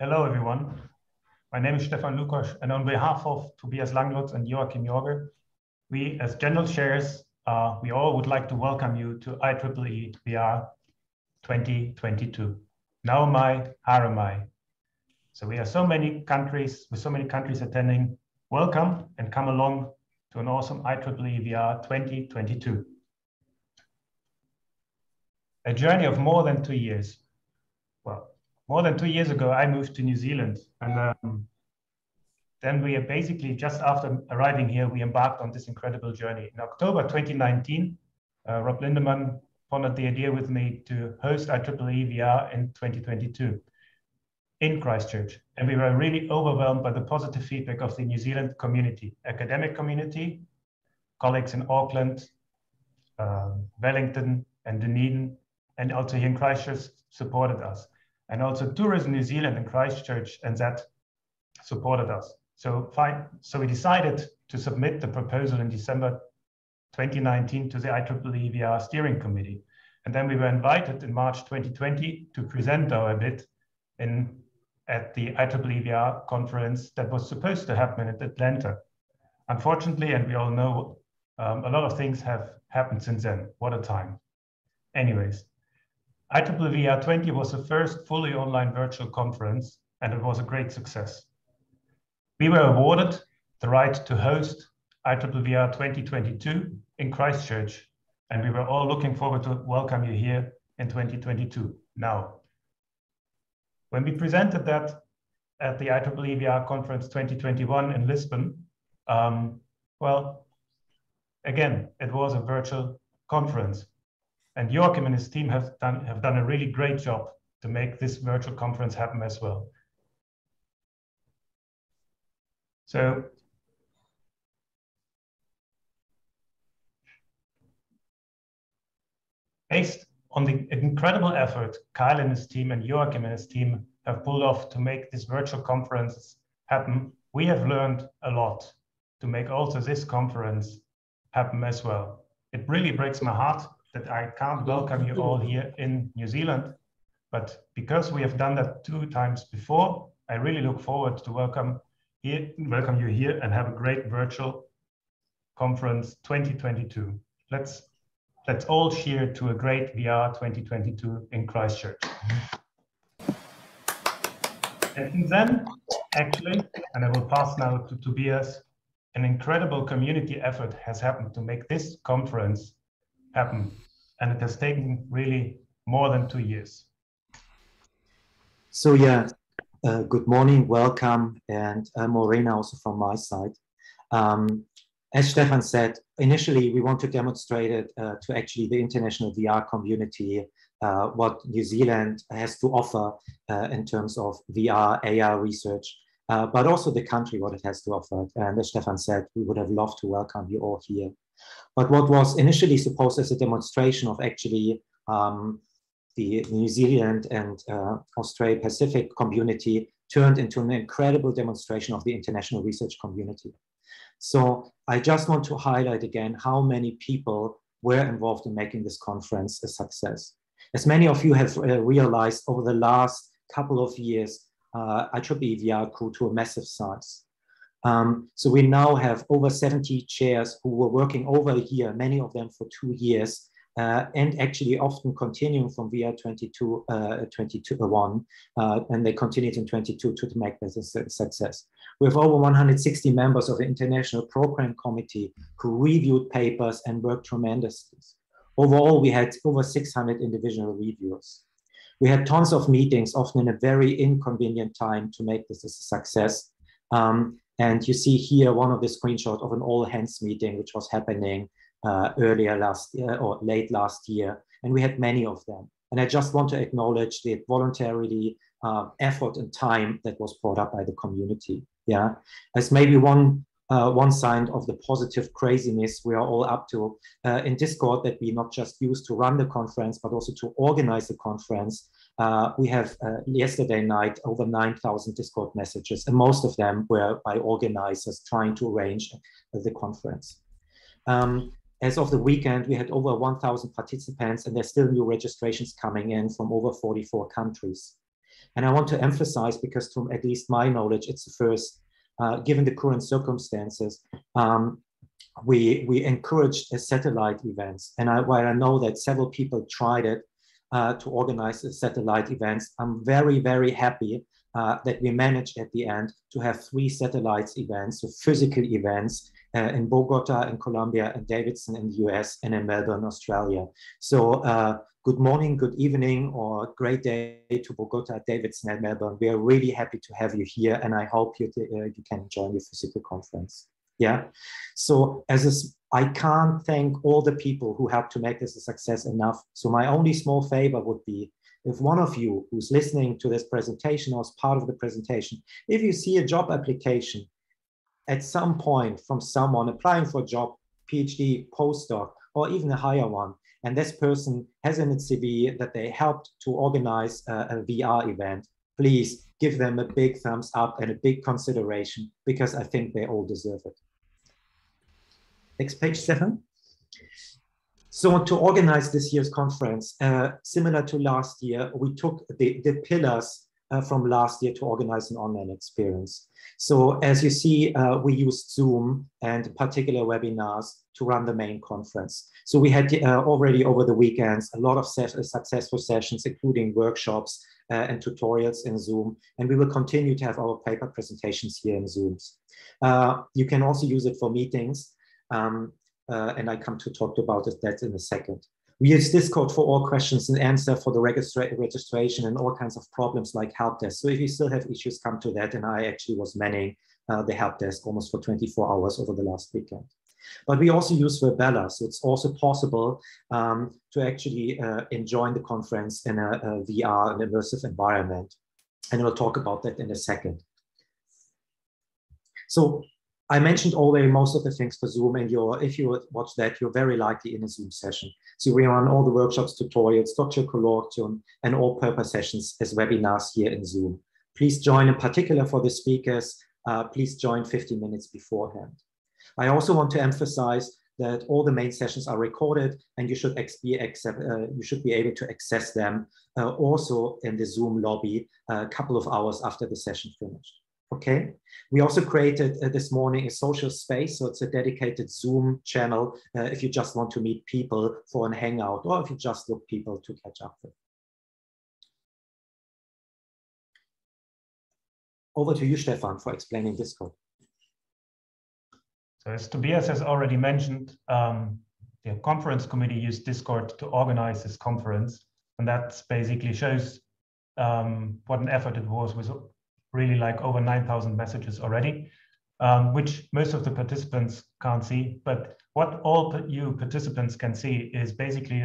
Hello, everyone. My name is Stefan Lukas, and on behalf of Tobias Langlutz and Joachim Jorge, we, as general chairs, we all would like to welcome you to IEEE VR 2022. Now my Haramai. So we have so many countries, with so many countries attending. Welcome and come along to an awesome IEEE VR 2022. A journey of more than 2 years. Well, more than 2 years ago, I moved to New Zealand, and then we are basically, just after arriving here, we embarked on this incredible journey. In October 2019, Rob Lindemann pondered the idea with me to host IEEE VR in 2022 in Christchurch. And we were really overwhelmed by the positive feedback of the New Zealand community, academic community, colleagues in Auckland, Wellington, and Dunedin, and also here in Christchurch supported us. And also Tourism New Zealand and Christchurch and that supported us. So we decided to submit the proposal in December 2019 to the IEEE VR Steering Committee. And then we were invited in March 2020 to present our bid at the IEEE VR conference that was supposed to happen in Atlanta. Unfortunately, and we all know, a lot of things have happened since then. What a time. Anyways, IEEE VR 20 was the first fully online virtual conference, and it was a great success. We were awarded the right to host IEEE VR 2022 in Christchurch, and we were all looking forward to welcome you here in 2022. Now, when we presented that at the IEEE VR Conference 2021 in Lisbon, well, again, it was a virtual conference. And Joachim and his team have done a really great job to make this virtual conference happen as well. So, based on the incredible effort Kyle and his team and Joachim and his team have pulled off to make this virtual conference happen, we have learned a lot to make also this conference happen as well. It really breaks my heart that I can't welcome you all here in New Zealand, but because we have done that 2 times before, I really look forward to welcome you here and have a great virtual conference 2022. Let's all cheer to a great VR 2022 in Christchurch. And then, actually, and I will pass now to Tobias, an incredible community effort has happened to make this conference happen. And it has taken really more than 2 years. So yeah, good morning, welcome, and Morena also from my side. As Stefan said, initially we want to demonstrate it to actually the international VR community, what New Zealand has to offer in terms of VR, AR research, but also the country, what it has to offer. And as Stefan said, we would have loved to welcome you all here. But what was initially supposed as a demonstration of actually the New Zealand and Australia Pacific community turned into an incredible demonstration of the international research community. So I just want to highlight again how many people were involved in making this conference a success. As many of you have realized over the last couple of years, IEEE VR grew to a massive size. So we now have over 70 chairs who were working over a year, many of them for 2 years, and actually often continuing from VR 21, and they continued in 22 to make this a success. We have over 160 members of the International Program Committee who reviewed papers and worked tremendously. Overall, we had over 600 individual reviewers. We had tons of meetings, often in a very inconvenient time to make this a success. And you see here one of the screenshots of an all-hands meeting, which was happening earlier last year or late last year. And we had many of them. And I just want to acknowledge the voluntary effort and time that was brought up by the community. Yeah, as maybe one sign of the positive craziness we are all up to in Discord that we not just use to run the conference, but also to organize the conference. We have yesterday night over 9,000 Discord messages, and most of them were by organizers trying to arrange the conference. As of the weekend, we had over 1,000 participants, and there's still new registrations coming in from over 44 countries. And I want to emphasize, because from at least my knowledge, it's the first, given the current circumstances, we encouraged satellite events. And while I know that several people tried it to organize satellite events, I'm very, very happy that we managed at the end to have 3 satellite events, so physical events in Bogota in Colombia, and Davidson in the US, and in Melbourne, Australia. So good morning, good evening, or great day to Bogota, Davidson, and Melbourne. We are really happy to have you here, and I hope you can join the physical conference. Yeah. So I can't thank all the people who helped to make this a success enough. So my only small favor would be, if one of you who's listening to this presentation or is part of the presentation, if you see a job application at some point from someone applying for a job, PhD, postdoc, or even a higher one, and this person has in its CV that they helped to organize a VR event, please give them a big thumbs up and a big consideration, because I think they all deserve it. Next, page 7. So to organize this year's conference, similar to last year, we took the pillars from last year to organize an online experience. So as you see, we used Zoom and particular webinars to run the main conference. So we had already over the weekends a lot of successful sessions, including workshops and tutorials in Zoom. And we will continue to have our paper presentations here in Zooms. You can also use it for meetings. And I come to talk about that in a second. We use Discord for all questions and answer for the registration and all kinds of problems like help desk. So if you still have issues, come to that. And I actually was manning the help desk almost for 24 hours over the last weekend. But we also use Verbella. So it's also possible to actually join the conference in a VR, an immersive environment. And we'll talk about that in a second. So I mentioned already most of the things for Zoom, and if you watch that, you're very likely in a Zoom session. So we run all the workshops, tutorials, Dr. Colloquium, and all purpose sessions as webinars here in Zoom. Please join, in particular for the speakers, please join 15 minutes beforehand. I also want to emphasize that all the main sessions are recorded, and you should be able to access them also in the Zoom lobby a couple of hours after the session finished. Okay, we also created this morning a social space. So it's a dedicated Zoom channel if you just want to meet people for a hangout, or if you just look people to catch up with. Over to you, Stefan, for explaining Discord. So as Tobias has already mentioned, the conference committee used Discord to organize this conference. And that basically shows what an effort it was with really like over 9,000 messages already, which most of the participants can't see. But what all you participants can see is basically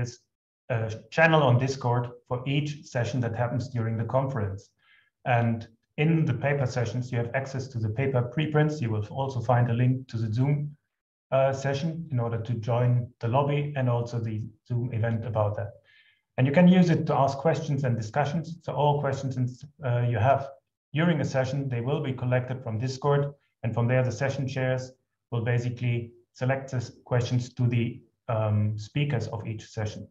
a channel on Discord for each session that happens during the conference. And in the paper sessions, you have access to the paper preprints. You will also find a link to the Zoom session in order to join the lobby, and also the Zoom event about that. And you can use it to ask questions and discussions. So all questions you have during a session, they will be collected from Discord, and from there the session chairs will basically select the questions to the speakers of each session.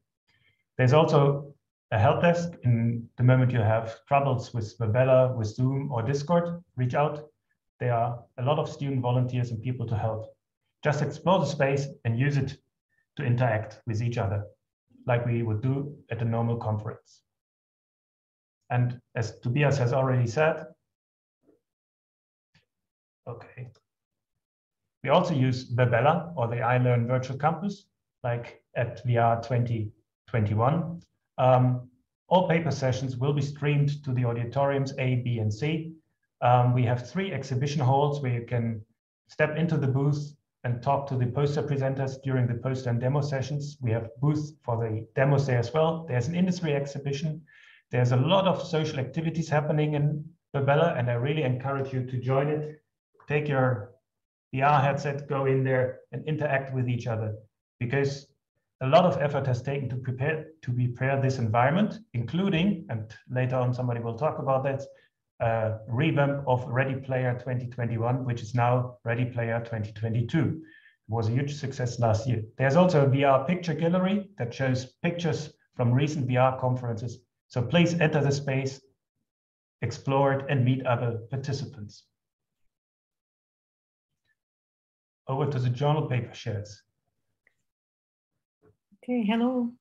There's also a help desk. In the moment you have troubles with Verbella, with Zoom or Discord, reach out. There are a lot of student volunteers and people to help. Just explore the space and use it to interact with each other, like we would do at a normal conference. And as Tobias has already said, okay, we also use Verbella, or the iLearn Virtual Campus, like at VR 2021. All paper sessions will be streamed to the auditoriums A, B, and C. We have 3 exhibition halls where you can step into the booth and talk to the poster presenters during the poster and demo sessions. We have booths for the demos there as well. There's an industry exhibition. There's a lot of social activities happening in Verbella, and I really encourage you to join it. Take your VR headset, go in there and interact with each other, because a lot of effort has taken to prepare this environment, including, and later on somebody will talk about that, revamp of Ready Player 2021, which is now Ready Player 2022. It was a huge success last year. There's also a VR picture gallery that shows pictures from recent VR conferences. So please enter the space, explore it, and meet other participants. Over to the journal paper shares. Okay, hello,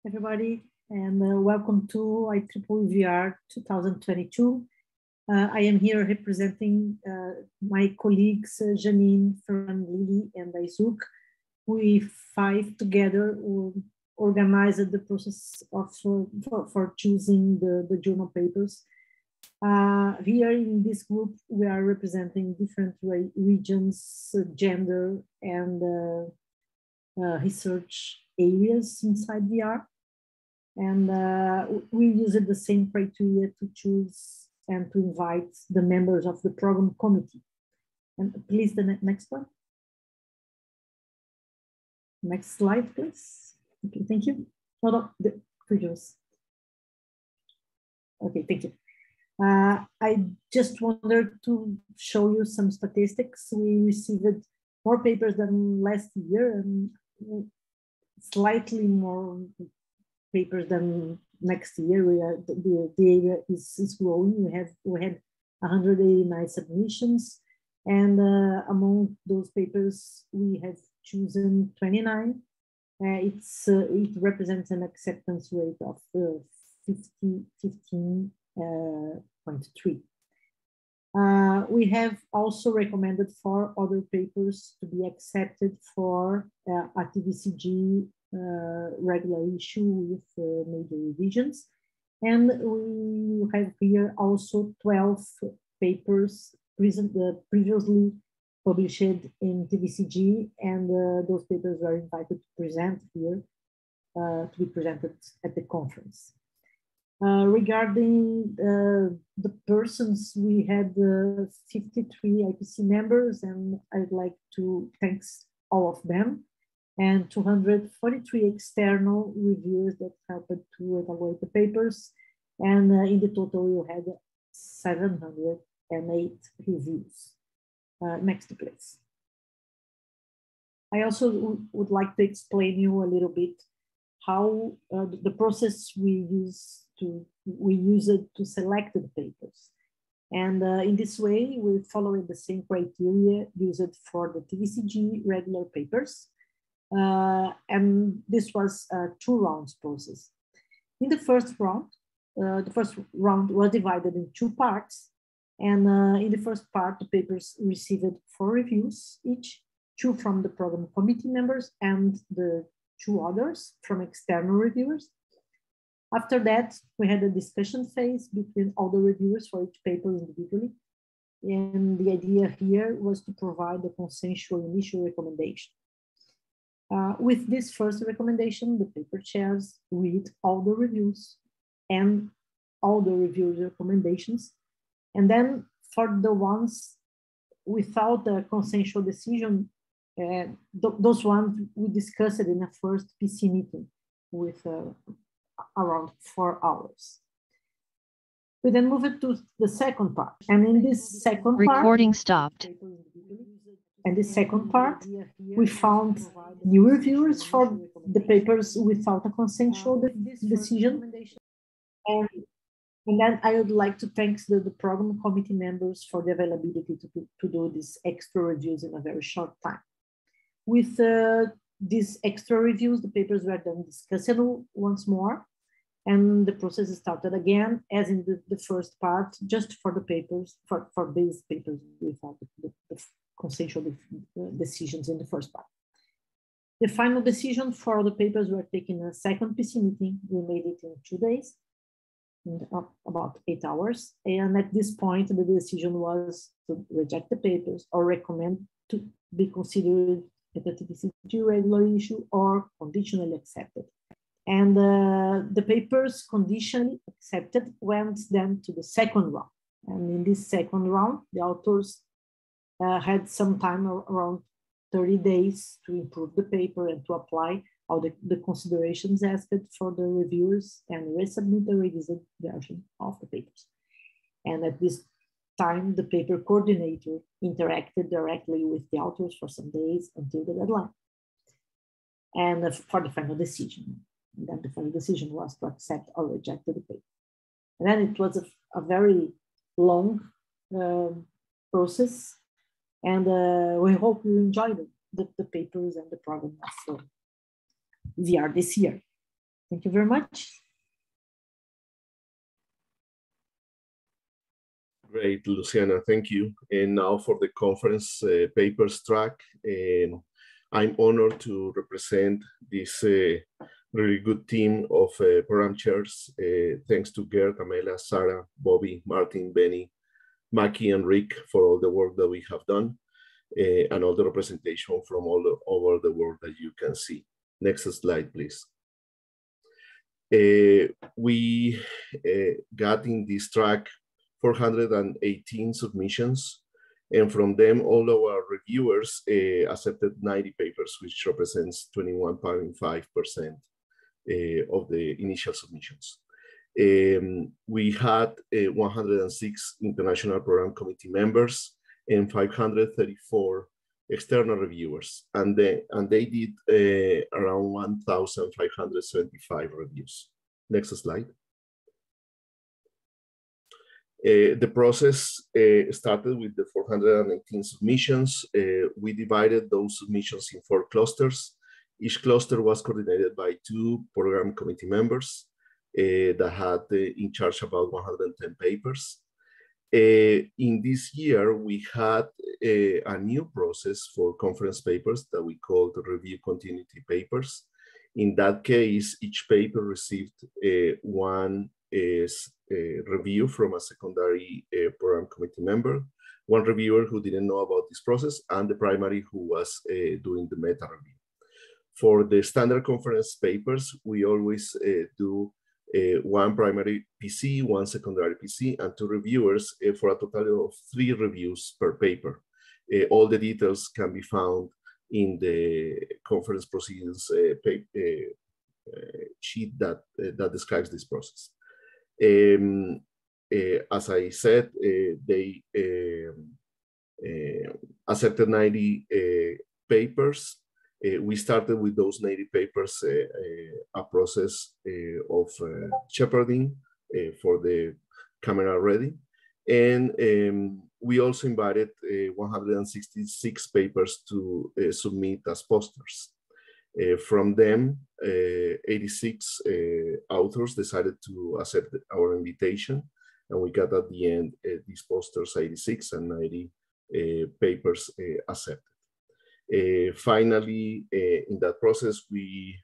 everybody, and welcome to IEEE 2022. I am here representing my colleagues, Janine, Fern, Lily, and Aizuk. We five together organized the process of for choosing the journal papers. Here in this group, we are representing different regions, gender, and research areas inside VR. And we used the same criteria to choose and to invite the members of the program committee. And please, the next one. Next slide, please. Okay, thank you. Oh, no, the previous. Okay, thank you. I just wanted to show you some statistics. We received more papers than last year and slightly more papers than next year. The area is growing. We had 189 submissions, and among those papers, we have chosen 29. It represents an acceptance rate of 15.3. We have also recommended 4 other papers to be accepted for a TVCG regular issue with major revisions. And we have here also 12 papers previously published in TVCG, and those papers were invited to present here, to be presented at the conference. Regarding the persons, we had 53 IPC members, and I'd like to thank all of them, and 243 external reviewers that helped to evaluate the papers. And in the total, we had 708 reviews. Next, please. I also would like to explain you a little bit how the process we use it to select the papers. And in this way, we followed the same criteria used for the TVCG regular papers. And this was a 2 rounds process. In the first round was divided in 2 parts. And in the first part, the papers received 4 reviews each, 2 from the program committee members and the 2 others from external reviewers. After that, we had a discussion phase between all the reviewers for each paper individually. And the idea here was to provide a consensual initial recommendation. With this first recommendation, the paper chairs read all the reviews and all the reviewers' recommendations. And then for the ones without a consensual decision, those ones we discussed in a first PC meeting with around 4 hours. We then moved to the second part. And in this second recording stopped. And the second part, we found new reviewers for the papers without a consensual decision. And then I would like to thank the program committee members for the availability to do these extra reviews in a very short time. With these extra reviews, the papers were then discussed once more, and the process started again, as in the first part, just for the papers, for these papers without the consensual decisions in the first part. The final decision for the papers were taken in a second PC meeting. We made it in 2 days, in about 8 hours. And at this point, the decision was to reject the papers or recommend to be considered at the TVCG regular issue or conditionally accepted. And the papers conditionally accepted went then to the second round. And in this second round, the authors had some time, around 30 days, to improve the paper and to apply all the considerations asked for the reviewers and resubmit the revised version of the papers. And at this time, the paper coordinator interacted directly with the authors for some days until the deadline. And for the final decision. And then the final decision was to accept or reject the paper. And then it was a very long process. And we hope you enjoy the papers and the program of VR this year. Thank you very much. Great, Luciana, thank you. And now for the conference papers track. I'm honored to represent this really good team of program chairs. Thanks to Gert, Amela, Sarah, Bobby, Martin, Benny, Maki, and Rick for all the work that we have done and all the representation from all over the world that you can see. Next slide, please. We got in this track 418 submissions, and from them, all our reviewers accepted 90 papers, which represents 21.5% of the initial submissions. We had 106 international program committee members and 534 external reviewers, and they did around 1,575 reviews. Next slide. The process started with the 418 submissions. We divided those submissions in 4 clusters. Each cluster was coordinated by 2 program committee members that had in charge about 110 papers. In this year, we had a new process for conference papers that we called review continuity papers. In that case, each paper received one review from a secondary program committee member, one reviewer who didn't know about this process, and the primary who was doing the meta review. For the standard conference papers, we always do one primary PC, one secondary PC, and 2 reviewers for a total of 3 reviews per paper. All the details can be found in the conference proceedings sheet that describes this process. As I said, they accepted 90 papers. We started with those 90 papers a process of shepherding for the camera ready. And we also invited 166 papers to submit as posters. From them, 86 authors decided to accept our invitation, and we got at the end these posters, 86 and 90 papers accepted. Finally, in that process, we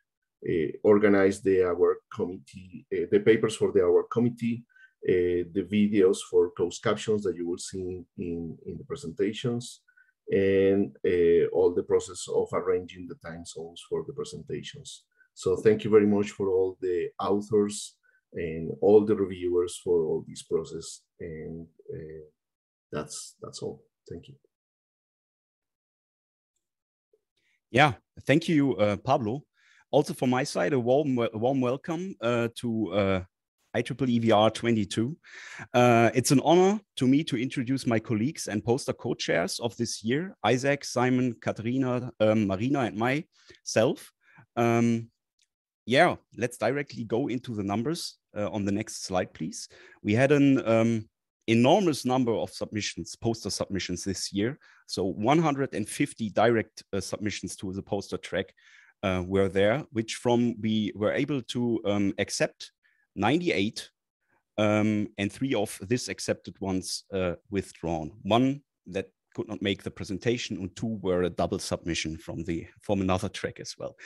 organized the award committee, the papers for the award committee, the videos for closed captions that you will see in the presentations, and all the process of arranging the time zones for the presentations. So thank you very much for all the authors and all the reviewers for all this process. And that's all. Thank you. Yeah, thank you, Pablo. Also from my side, a warm welcome to IEEE VR 22. It's an honor to me to introduce my colleagues and poster co-chairs of this year, Isaac, Simon, Katerina, Marina, and myself. Yeah, let's directly go into the numbers on the next slide, please. We had an enormous number of submissions, poster submissions this year. So 150 direct submissions to the poster track were there, which from we were able to accept 98, and 3 of these accepted ones withdrawn. 1 that could not make the presentation, and 2 were a double submission from another track as well.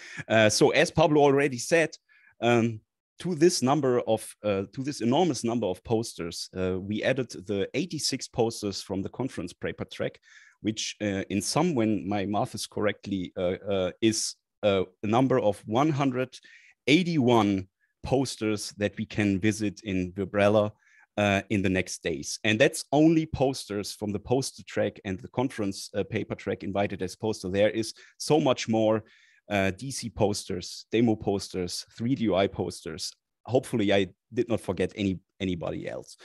So as Pablo already said, to this enormous number of posters, we added the 86 posters from the conference paper track, which in sum, when my math is correctly, is a number of 181 posters that we can visit in Vibrella in the next days. And that's only posters from the poster track and the conference paper track invited as poster. There is so much more DC posters, demo posters, 3D UI posters. Hopefully I did not forget anybody else.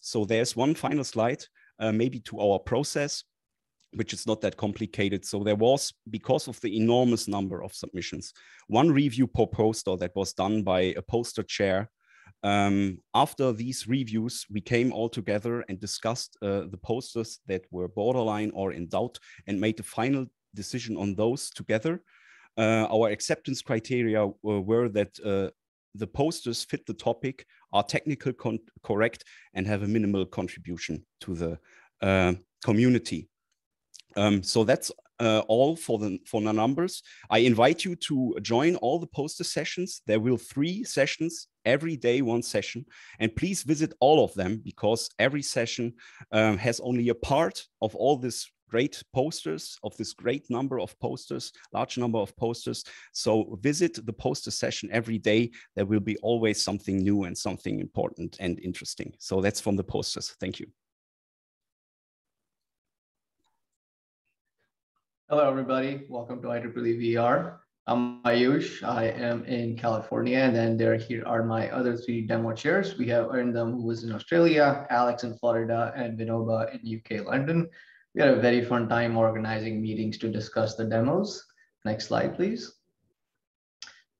So there's one final slide, maybe to our process, which is not that complicated. So there was, because of the enormous number of submissions, 1 review per poster that was done by a poster chair After these reviews, we came all together and discussed the posters that were borderline or in doubt and made the final decision on those together. Our acceptance criteria were that the posters fit the topic, are technically correct, and have a minimal contribution to the community. So that's all for the numbers. I invite you to join all the poster sessions. There will 3 sessions, every day 1 session, and please visit all of them because every session has only a part of all this great posters, of this great number of posters, large number of posters. So visit the poster session every day. There will be always something new and something important and interesting. So that's from the posters. Thank you. Hello, everybody. Welcome to IEEE VR. I'm Ayush. I am in California, and then here are my other 3 demo chairs. We have Arindam, who was in Australia, Alex in Florida, and Vinoba in UK, London. We had a very fun time organizing meetings to discuss the demos. Next slide, please.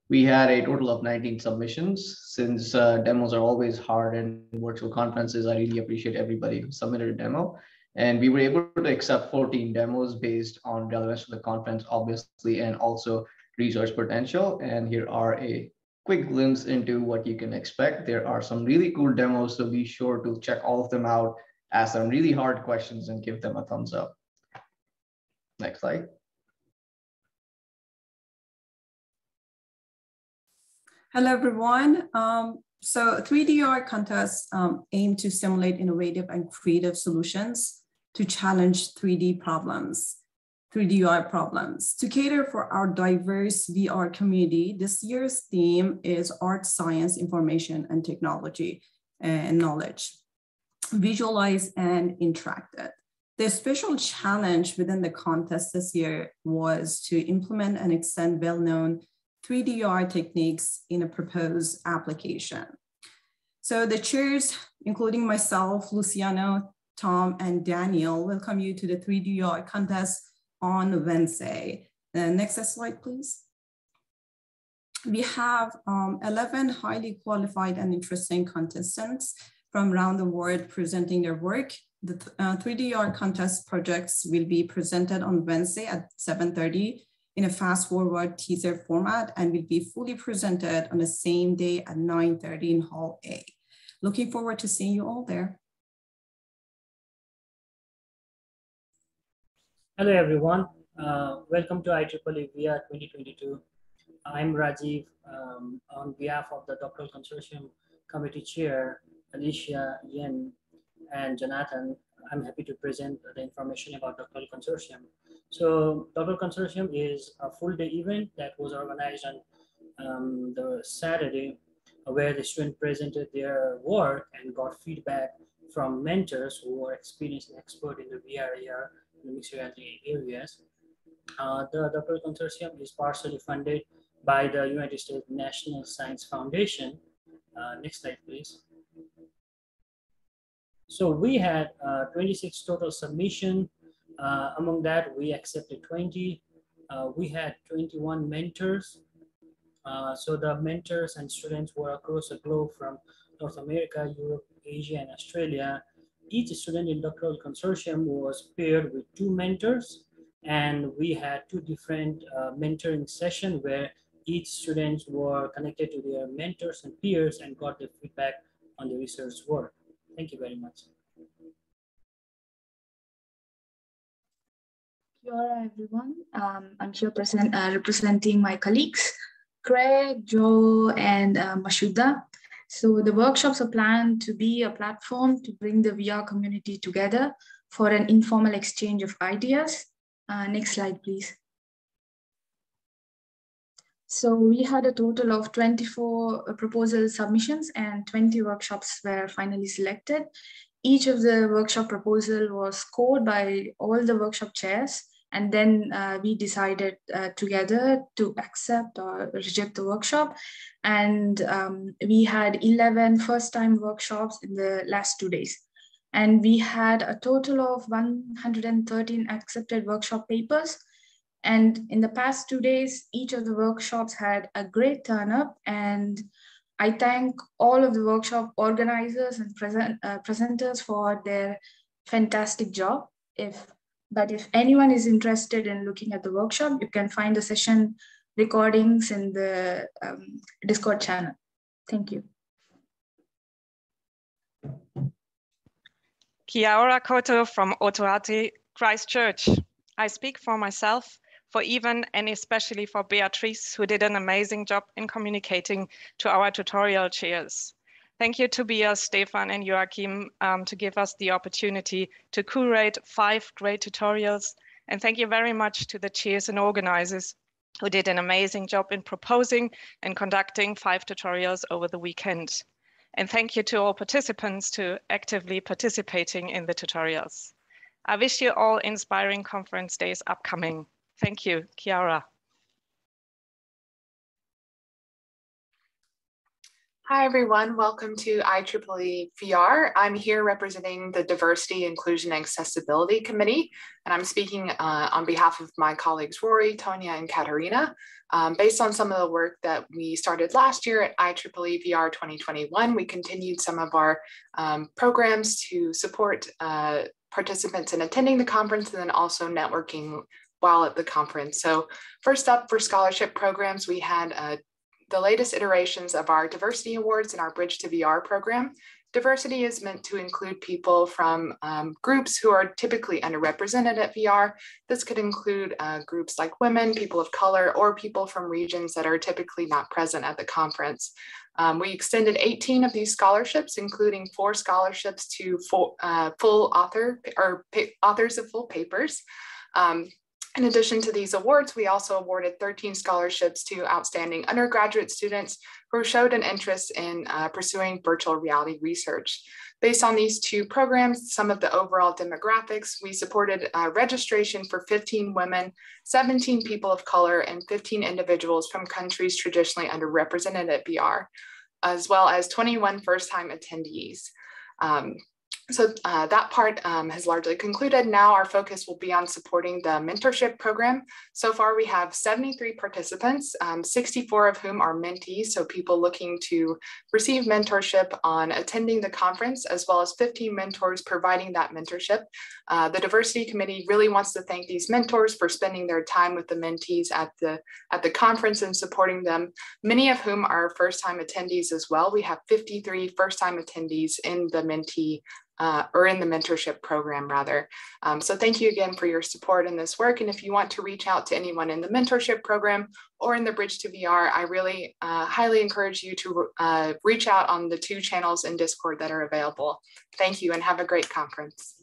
We had a total of 19 submissions. Since demos are always hard in virtual conferences, I really appreciate everybody who submitted a demo. And we were able to accept 14 demos based on relevance to the conference, obviously, and also research potential. And here are a quick glimpse into what you can expect. There are some really cool demos, so be sure to check all of them out, ask some really hard questions, and give them a thumbs up. Next slide. Hello, everyone. So 3DR contests aim to stimulate innovative and creative solutions to challenge 3D problems, 3D problems. To cater for our diverse VR community, this year's theme is Art, Science, Information, and Technology and Knowledge, Visualize and Interacted. The special challenge within the contest this year was to implement and extend well-known 3DR techniques in a proposed application. So the chairs, including myself, Luciano, Tom, and Daniel, welcome you to the 3DR contest on Wednesday. Next slide, please. We have 11 highly qualified and interesting contestants from around the world presenting their work. The 3DR contest projects will be presented on Wednesday at 7:30 in a fast-forward teaser format and will be fully presented on the same day at 9:30 in Hall A. Looking forward to seeing you all there. Hello, everyone. Welcome to IEEE VR 2022. I'm Rajiv. On behalf of the Doctoral Consortium Committee Chair, Alicia, Yen, and Jonathan, I'm happy to present the information about Doctoral Consortium. So Doctoral Consortium is a full-day event that was organized on the Saturday, where the students presented their work and got feedback from mentors who are experienced and expert in the VR, AR, and mixed reality areas. The Doctoral Consortium is partially funded by the United States National Science Foundation. Next slide, please. So we had 26 total submissions. Among that, we accepted 20. We had 21 mentors. So the mentors and students were across the globe from North America, Europe, Asia, and Australia. Each student in Doctoral Consortium was paired with 2 mentors, and we had 2 different mentoring sessions where each students were connected to their mentors and peers and got the feedback on the research work. Thank you very much. Hello, everyone. I'm here representing my colleagues, Craig, Joe, and Mashuda. So the workshops are planned to be a platform to bring the VR community together for an informal exchange of ideas. Next slide, please. So we had a total of 24 proposal submissions and 20 workshops were finally selected. Each of the workshop proposal was scored by all the workshop chairs, and then we decided together to accept or reject the workshop. And we had 11 first-time workshops in the last 2 days. And we had a total of 113 accepted workshop papers. And in the past 2 days, each of the workshops had a great turn up, and I thank all of the workshop organizers and presenters for their fantastic job. But if anyone is interested in looking at the workshop, you can find the session recordings in the Discord channel. Thank you. Kia ora koutou from Otoati, Christchurch. I speak for myself, for Evan, and especially for Beatrice, who did an amazing job in communicating to our tutorial chairs. Thank you to Tobias, Stefan, and Joachim to give us the opportunity to curate 5 great tutorials. And thank you very much to the chairs and organizers who did an amazing job in proposing and conducting 5 tutorials over the weekend. And thank you to all participants to actively participating in the tutorials. I wish you all inspiring conference days upcoming. Thank you. Kia ora. Hi, everyone. Welcome to IEEE VR. I'm here representing the Diversity, Inclusion, and Accessibility Committee, and I'm speaking on behalf of my colleagues, Rory, Tonya, and Katarina. Based on some of the work that we started last year at IEEE VR 2021, we continued some of our programs to support participants in attending the conference and then also networking while at the conference. So first up, for scholarship programs, we had the latest iterations of our diversity awards in our Bridge to VR program. Diversity is meant to include people from groups who are typically underrepresented at VR. This could include groups like women, people of color, or people from regions that are typically not present at the conference. We extended 18 of these scholarships, including 4 scholarships to authors of full papers. In addition to these awards, we also awarded 13 scholarships to outstanding undergraduate students who showed an interest in pursuing virtual reality research. Based on these 2 programs, some of the overall demographics, we supported registration for 15 women, 17 people of color, and 15 individuals from countries traditionally underrepresented at VR, as well as 21 first-time attendees. So that part has largely concluded. Now our focus will be on supporting the mentorship program. So far we have 73 participants, 64 of whom are mentees, so people looking to receive mentorship on attending the conference, as well as 15 mentors providing that mentorship. The diversity committee really wants to thank these mentors for spending their time with the mentees at the conference and supporting them, many of whom are first-time attendees as well. We have 53 first-time attendees in the mentee or in the mentorship program rather. So thank you again for your support in this work. And if you want to reach out to anyone in the mentorship program or in the Bridge to VR, I really highly encourage you to reach out on the 2 channels in Discord that are available. Thank you and have a great conference.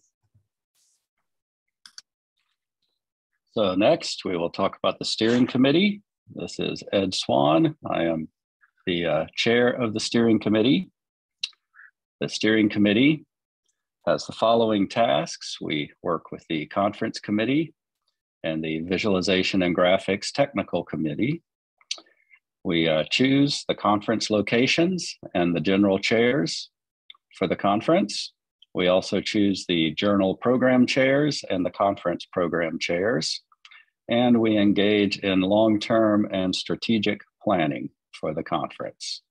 So next we will talk about the steering committee. This is Ed Swan. I am the chair of the steering committee. The steering committee has the following tasks. We work with the conference committee and the visualization and graphics technical committee. We choose the conference locations and the general chairs for the conference. We also choose the journal program chairs and the conference program chairs. And we engage in long-term and strategic planning for the conference.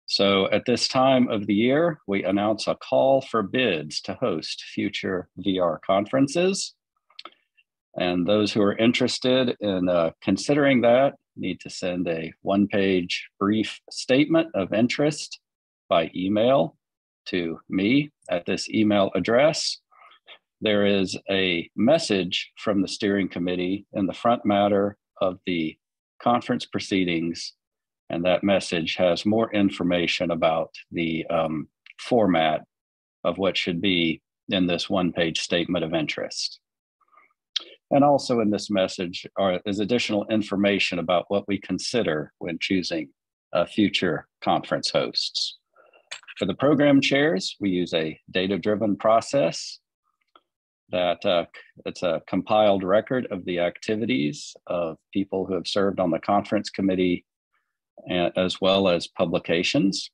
So at this time of the year, we announce a call for bids to host future VR conferences. And those who are interested in considering that need to send a 1-page brief statement of interest by email to me at this email address. There is a message from the steering committee in the front matter of the conference proceedings, and that message has more information about the format of what should be in this 1-page statement of interest. And also in this message is additional information about what we consider when choosing future conference hosts. For the program chairs, we use a data-driven process that it's a compiled record of the activities of people who have served on the conference committee, as well as publications.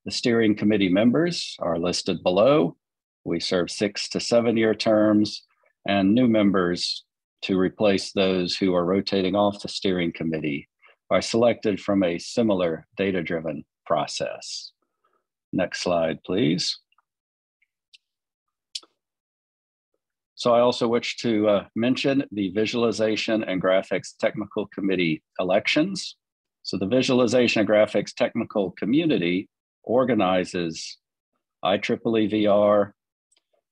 The steering committee members are listed below. We serve 6- to 7-year terms, and new members to replace those who are rotating off the steering committee are selected from a similar data-driven process. Next slide, please. So I also wish to mention the Visualization and Graphics Technical Committee elections. So the Visualization and Graphics Technical Community organizes IEEE VR,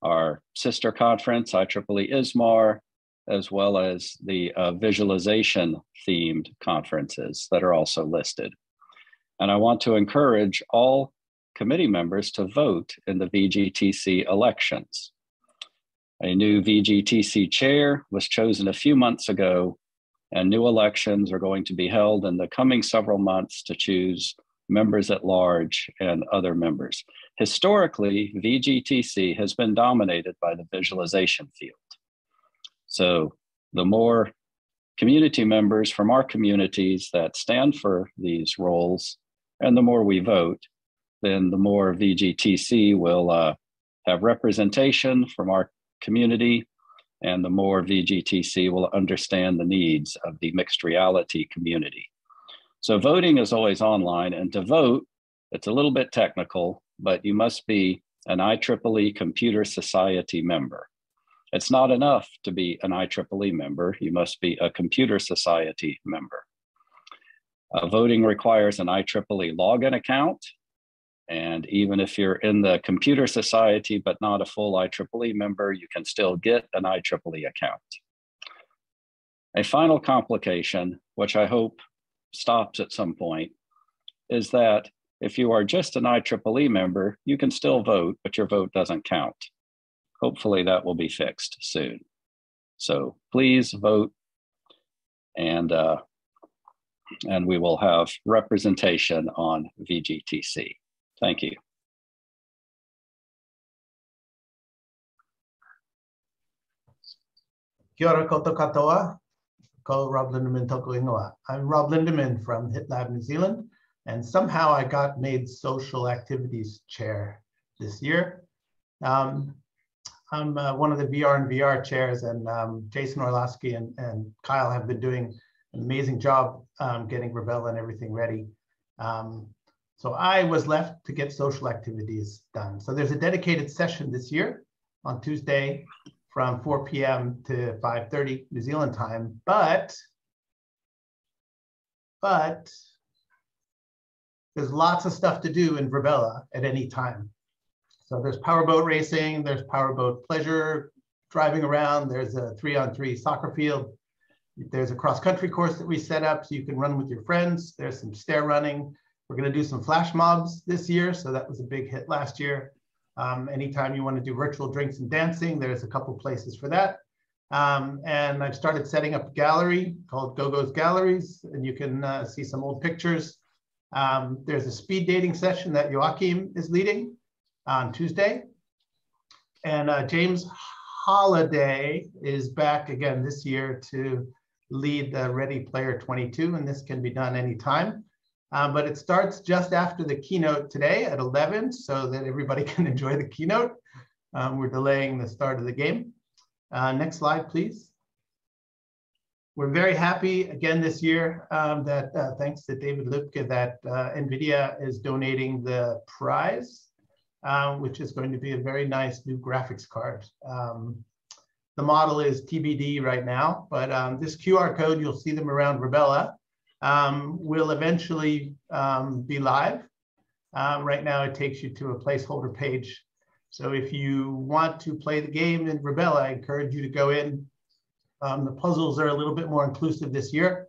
our sister conference, IEEE ISMAR, as well as the visualization themed conferences that are also listed. And I want to encourage all committee members to vote in the VGTC elections. A new VGTC chair was chosen a few months ago, and new elections are going to be held in the coming several months to choose members at large and other members. Historically, VGTC has been dominated by the visualization field. So the more community members from our communities that stand for these roles, and the more we vote, then the more VGTC will have representation from our community, and the more VGTC will understand the needs of the mixed reality community. So voting is always online, and to vote, it's a little bit technical, but you must be an IEEE Computer Society member. It's not enough to be an IEEE member, you must be a Computer Society member. Voting requires an IEEE login account, and even if you're in the Computer Society but not a full IEEE member, you can still get an IEEE account. A final complication, which I hope stops at some point, is that if you are just an IEEE member, you can still vote, but your vote doesn't count. Hopefully that will be fixed soon. So please vote, and we will have representation on VGTC. Thank you. Kia ora koutou katoa, ko Rob Lindeman toko ingoa. I'm Rob Lindeman from HitLab New Zealand, and somehow I got made social activities chair this year. I'm one of the VR and VR chairs, and Jason Orlowski and Kyle have been doing an amazing job getting Rebella and everything ready. So I was left to get social activities done. So there's a dedicated session this year on Tuesday from 4 p.m. to 5:30 New Zealand time, but there's lots of stuff to do in Rebella at any time. So there's powerboat racing, there's powerboat pleasure, driving around, there's a 3-on-3 soccer field, there's a cross-country course that we set up so you can run with your friends, there's some stair running. We're going to do some flash mobs this year, so that was a big hit last year. Anytime you want to do virtual drinks and dancing, there's a couple places for that. And I've started setting up a gallery called Gogo's Galleries, and you can see some old pictures. There's a speed dating session that Joachim is leading on Tuesday. And James Holiday is back again this year to lead the Ready Player 22, and this can be done anytime. But it starts just after the keynote today at 11 so that everybody can enjoy the keynote. We're delaying the start of the game. Next slide, please. We're very happy again this year that thanks to David Lipke that NVIDIA is donating the prize, which is going to be a very nice new graphics card. The model is TBD right now, but this QR code, you'll see them around Rebella, will eventually be live. Right now, it takes you to a placeholder page. So if you want to play the game in Rebella, I encourage you to go in. The puzzles are a little bit more inclusive this year.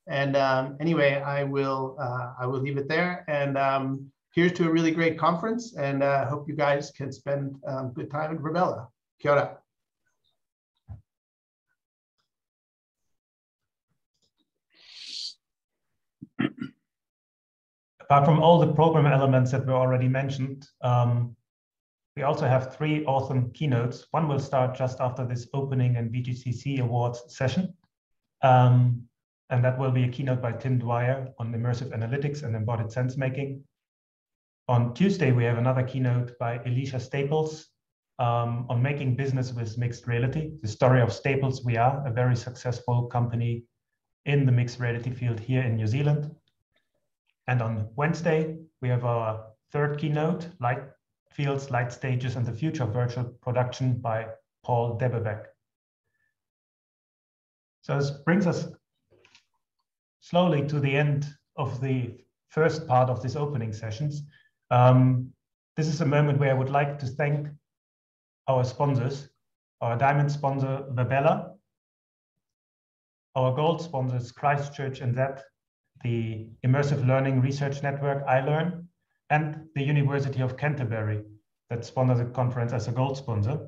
And anyway, I will leave it there. And here's to a really great conference. And I hope you guys can spend good time in Rebella. Kia ora. Apart from all the program elements that were already mentioned, we also have 3 awesome keynotes. One will start just after this opening and VGTC awards session. And that will be a keynote by Tim Dwyer on immersive analytics and embodied sense making. On Tuesday, we have another keynote by Alicia Staples on making business with mixed reality. The story of Staples VR, a very successful company in the mixed reality field here in New Zealand. And on Wednesday, we have our third keynote, Light Fields, Light Stages, and the Future of Virtual Production by Paul Debebeck. So this brings us slowly to the end of the first part of this opening sessions. This is a moment where I would like to thank our sponsors, our diamond sponsor, Virbela, our gold sponsors, Christchurch and that, the Immersive Learning Research Network, iLearn, and the University of Canterbury that sponsored the conference as a gold sponsor.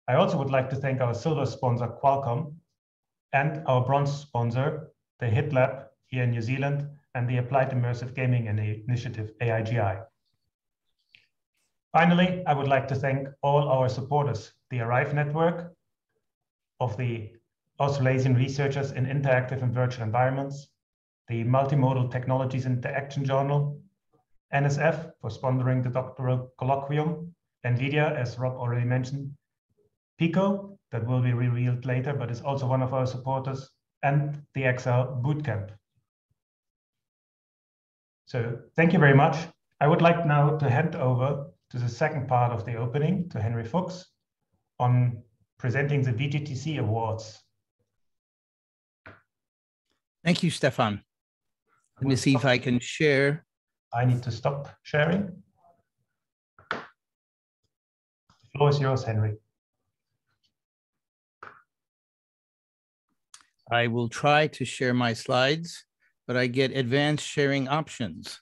I also would like to thank our silver sponsor, Qualcomm, and our bronze sponsor, the HIT Lab here in New Zealand, and the Applied Immersive Gaming Initiative, AIGI. Finally, I would like to thank all our supporters, the ARRIVE network of the Australasian researchers in interactive and virtual environments, the Multimodal Technologies Interaction Journal, NSF for sponsoring the doctoral colloquium, NVIDIA, as Rob already mentioned, Pico, that will be revealed later, but is also one of our supporters, and the Excel Bootcamp. So thank you very much. I would like now to hand over to the second part of the opening to Henry Fuchs on presenting the Vgtc Awards. Thank you, Stefan. Let me see if I can share. I need to stop sharing. The floor is yours, Henry. I will try to share my slides, but I get advanced sharing options.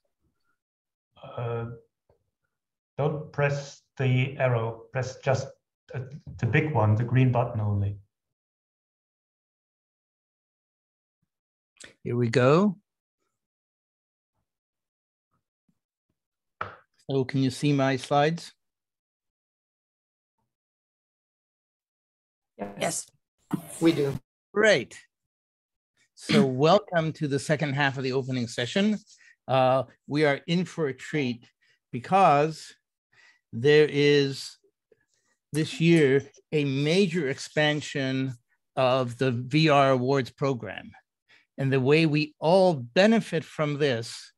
Don't press the arrow, press just the big one, the green button only. Here we go. So can you see my slides? Yes, we do. Great. So welcome to the second half of the opening session. We are in for a treat because there is this year a major expansion of the VR Awards program. And the way we all benefit from this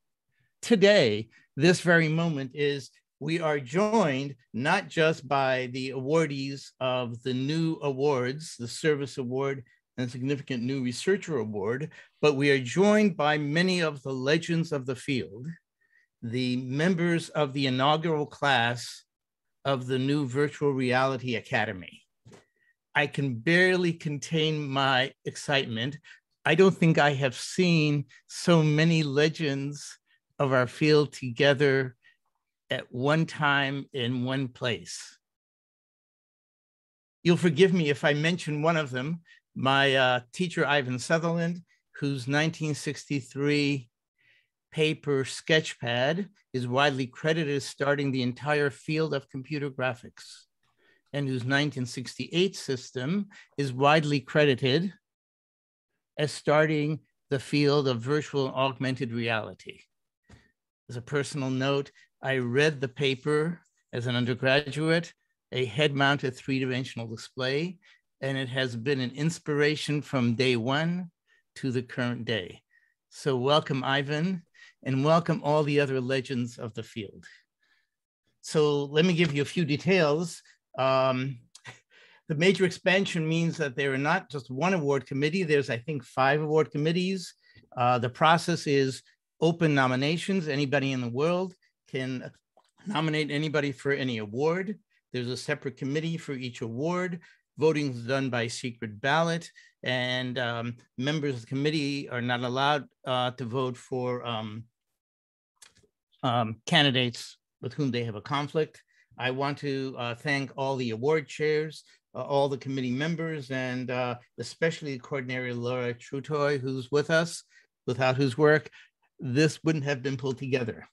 today, this very moment, is we are joined not just by the awardees of the new awards, the Service Award and Significant New Researcher Award, but we are joined by many of the legends of the field, the members of the inaugural class of the new Virtual Reality Academy. I can barely contain my excitement. I don't think I have seen so many legends of our field together at one time in one place. You'll forgive me if I mention one of them, my teacher, Ivan Sutherland, whose 1963 paper Sketchpad is widely credited as starting the entire field of computer graphics, and whose 1968 system is widely credited as starting the field of virtual and augmented reality. As a personal note, I read the paper as an undergraduate, a head-mounted three-dimensional display, and it has been an inspiration from day one to the current day. So welcome, Ivan, and welcome all the other legends of the field. So let me give you a few details. The major expansion means that there are not just one award committee, there's, I think, 5 award committees. The process is open nominations. Anybody in the world can nominate anybody for any award. There's a separate committee for each award. Voting is done by secret ballot, and members of the committee are not allowed to vote for candidates with whom they have a conflict. I want to thank all the award chairs, all the committee members, and especially coordinator Laura Trutoy, who's with us, without whose work this wouldn't have been pulled together.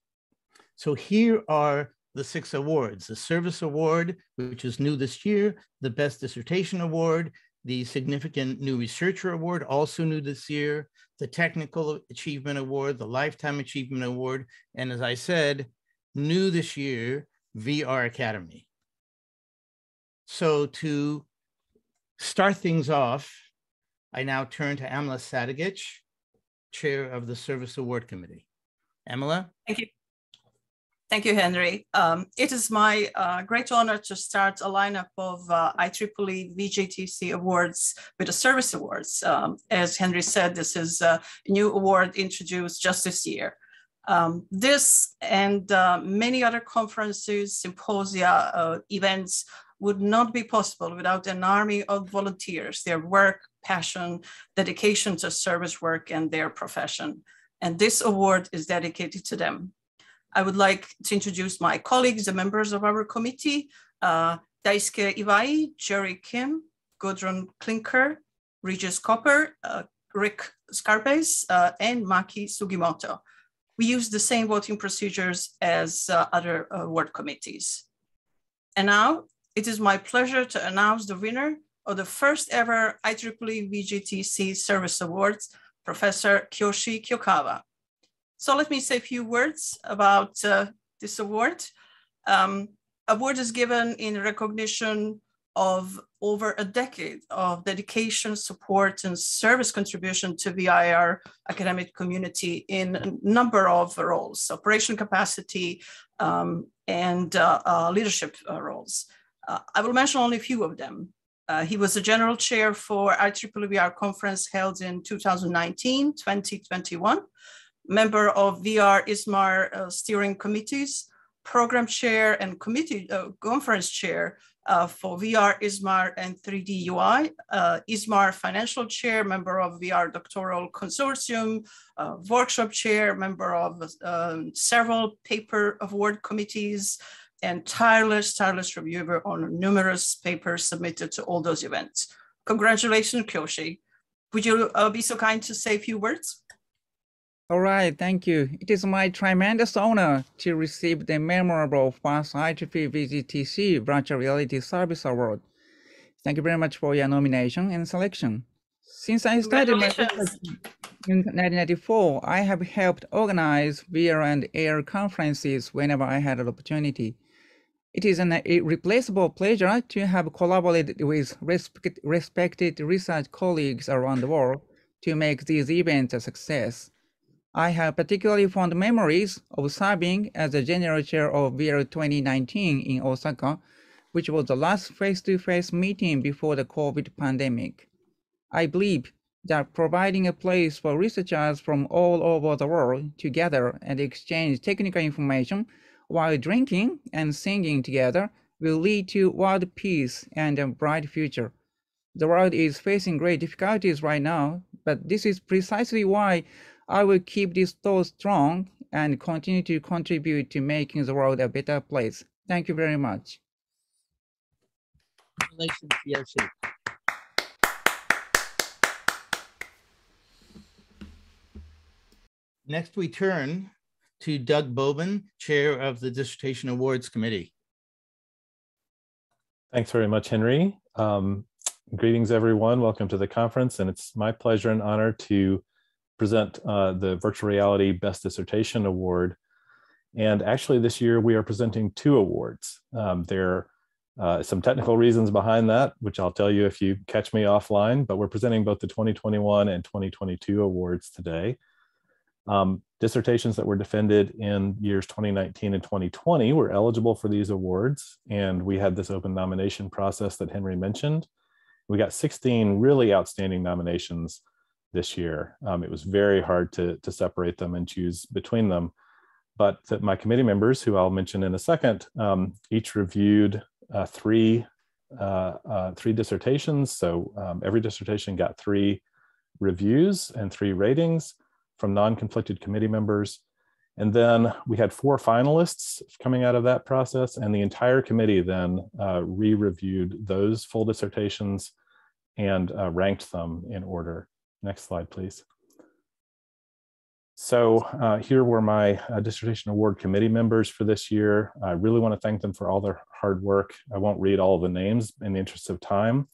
So here are the 6 awards: the Service Award, which is new this year, the Best Dissertation Award, the Significant New Researcher Award, also new this year, the Technical Achievement Award, the Lifetime Achievement Award, and as I said, new this year, VR Academy. So to start things off, I now turn to Amela Sadigic, Chair of the Service Award Committee. Amela? Thank you. Thank you, Henry. It is my great honor to start a lineup of IEEE Vgtc awards with the Service Awards. As Henry said, this is a new award introduced just this year. This and many other conferences, symposia, events would not be possible without an army of volunteers, their work, passion, dedication to service work and their profession. And this award is dedicated to them. I would like to introduce my colleagues, the members of our committee, Daisuke Iwai, Jerry Kim, Goodryn Klinker, Regis Copper, Rick Scarpace, and Maki Sugimoto. We use the same voting procedures as other award committees. And now it is my pleasure to announce the winner of the first ever IEEE Vgtc Service Awards, Professor Kyoshi Kiakawa. So let me say a few words about this award. Award is given in recognition of over a decade of dedication, support, and service contribution to VIR academic community in a number of roles, operation capacity, and leadership roles. I will mention only a few of them. He was the general chair for IEEE VR conference held in 2019, 2021, member of VR ISMAR steering committees, program chair and committee conference chair for VR ISMAR and 3D UI, ISMAR financial chair, member of VR doctoral consortium, workshop chair, member of several paper award committees, and tireless reviewer on numerous papers submitted to all those events. Congratulations, Kyoshi. Would you be so kind to say a few words? All right, thank you. It is my tremendous honor to receive the memorable first IEEE Vgtc Virtual Reality Service Award. Thank you very much for your nomination and selection. Since I started my research in 1994, I have helped organize VR and AR conferences whenever I had an opportunity. It is an irreplaceable pleasure to have collaborated with respected research colleagues around the world to make these events a success. I have particularly fond memories of serving as the general chair of VR 2019 in Osaka, which was the last face-to-face meeting before the COVID pandemic. I believe that providing a place for researchers from all over the world to gather and exchange technical information while drinking and singing together will lead to world peace and a bright future. The world is facing great difficulties right now, but this is precisely why I will keep this thought strong and continue to contribute to making the world a better place. Thank you very much. Congratulations, Kyoshi. Next, we turn to Doug Bobin, Chair of the Dissertation Awards Committee. Thanks very much, Henry. Greetings, everyone. Welcome to the conference, and it's my pleasure and honor to present the Virtual Reality Best Dissertation Award. And actually this year we are presenting 2 awards. There are some technical reasons behind that, which I'll tell you if you catch me offline, but we're presenting both the 2021 and 2022 awards today. Dissertations that were defended in years 2019 and 2020 were eligible for these awards, and we had this open nomination process that Henry mentioned. We got 16 really outstanding nominations this year. It was very hard to separate them and choose between them, but my committee members, who I'll mention in a second, each reviewed three dissertations. So every dissertation got 3 reviews and 3 ratings from non-conflicted committee members. And then we had 4 finalists coming out of that process, and the entire committee then re-reviewed those full dissertations and ranked them in order. Next slide, please. So here were my Dissertation Award Committee members for this year. I really want to thank them for all their hard work. I won't read all of the names in the interest of time,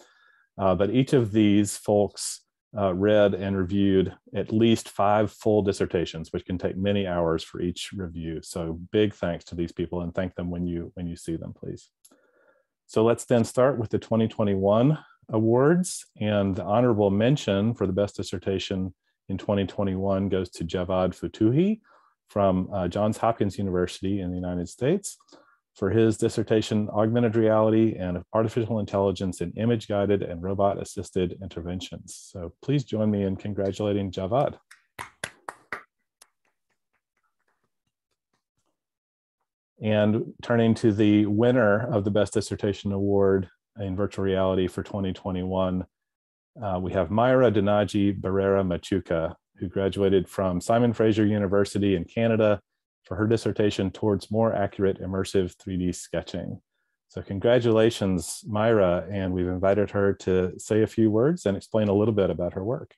but each of these folks read and reviewed at least 5 full dissertations, which can take many hours for each review. So big thanks to these people, and thank them when you see them, please. So let's then start with the 2021 awards, and the honorable mention for the best dissertation in 2021 goes to Javad Futuhi from Johns Hopkins University in the United States for his dissertation, Augmented Reality and Artificial Intelligence in Image-Guided and Robot-Assisted Interventions. So please join me in congratulating Javad. And turning to the winner of the Best Dissertation Award in Virtual Reality for 2021, we have Mayra Dinaji Barrera Machuca, who graduated from Simon Fraser University in Canada for her dissertation Towards More Accurate Immersive 3D Sketching. So congratulations, Mayra, and we've invited her to say a few words and explain a little bit about her work.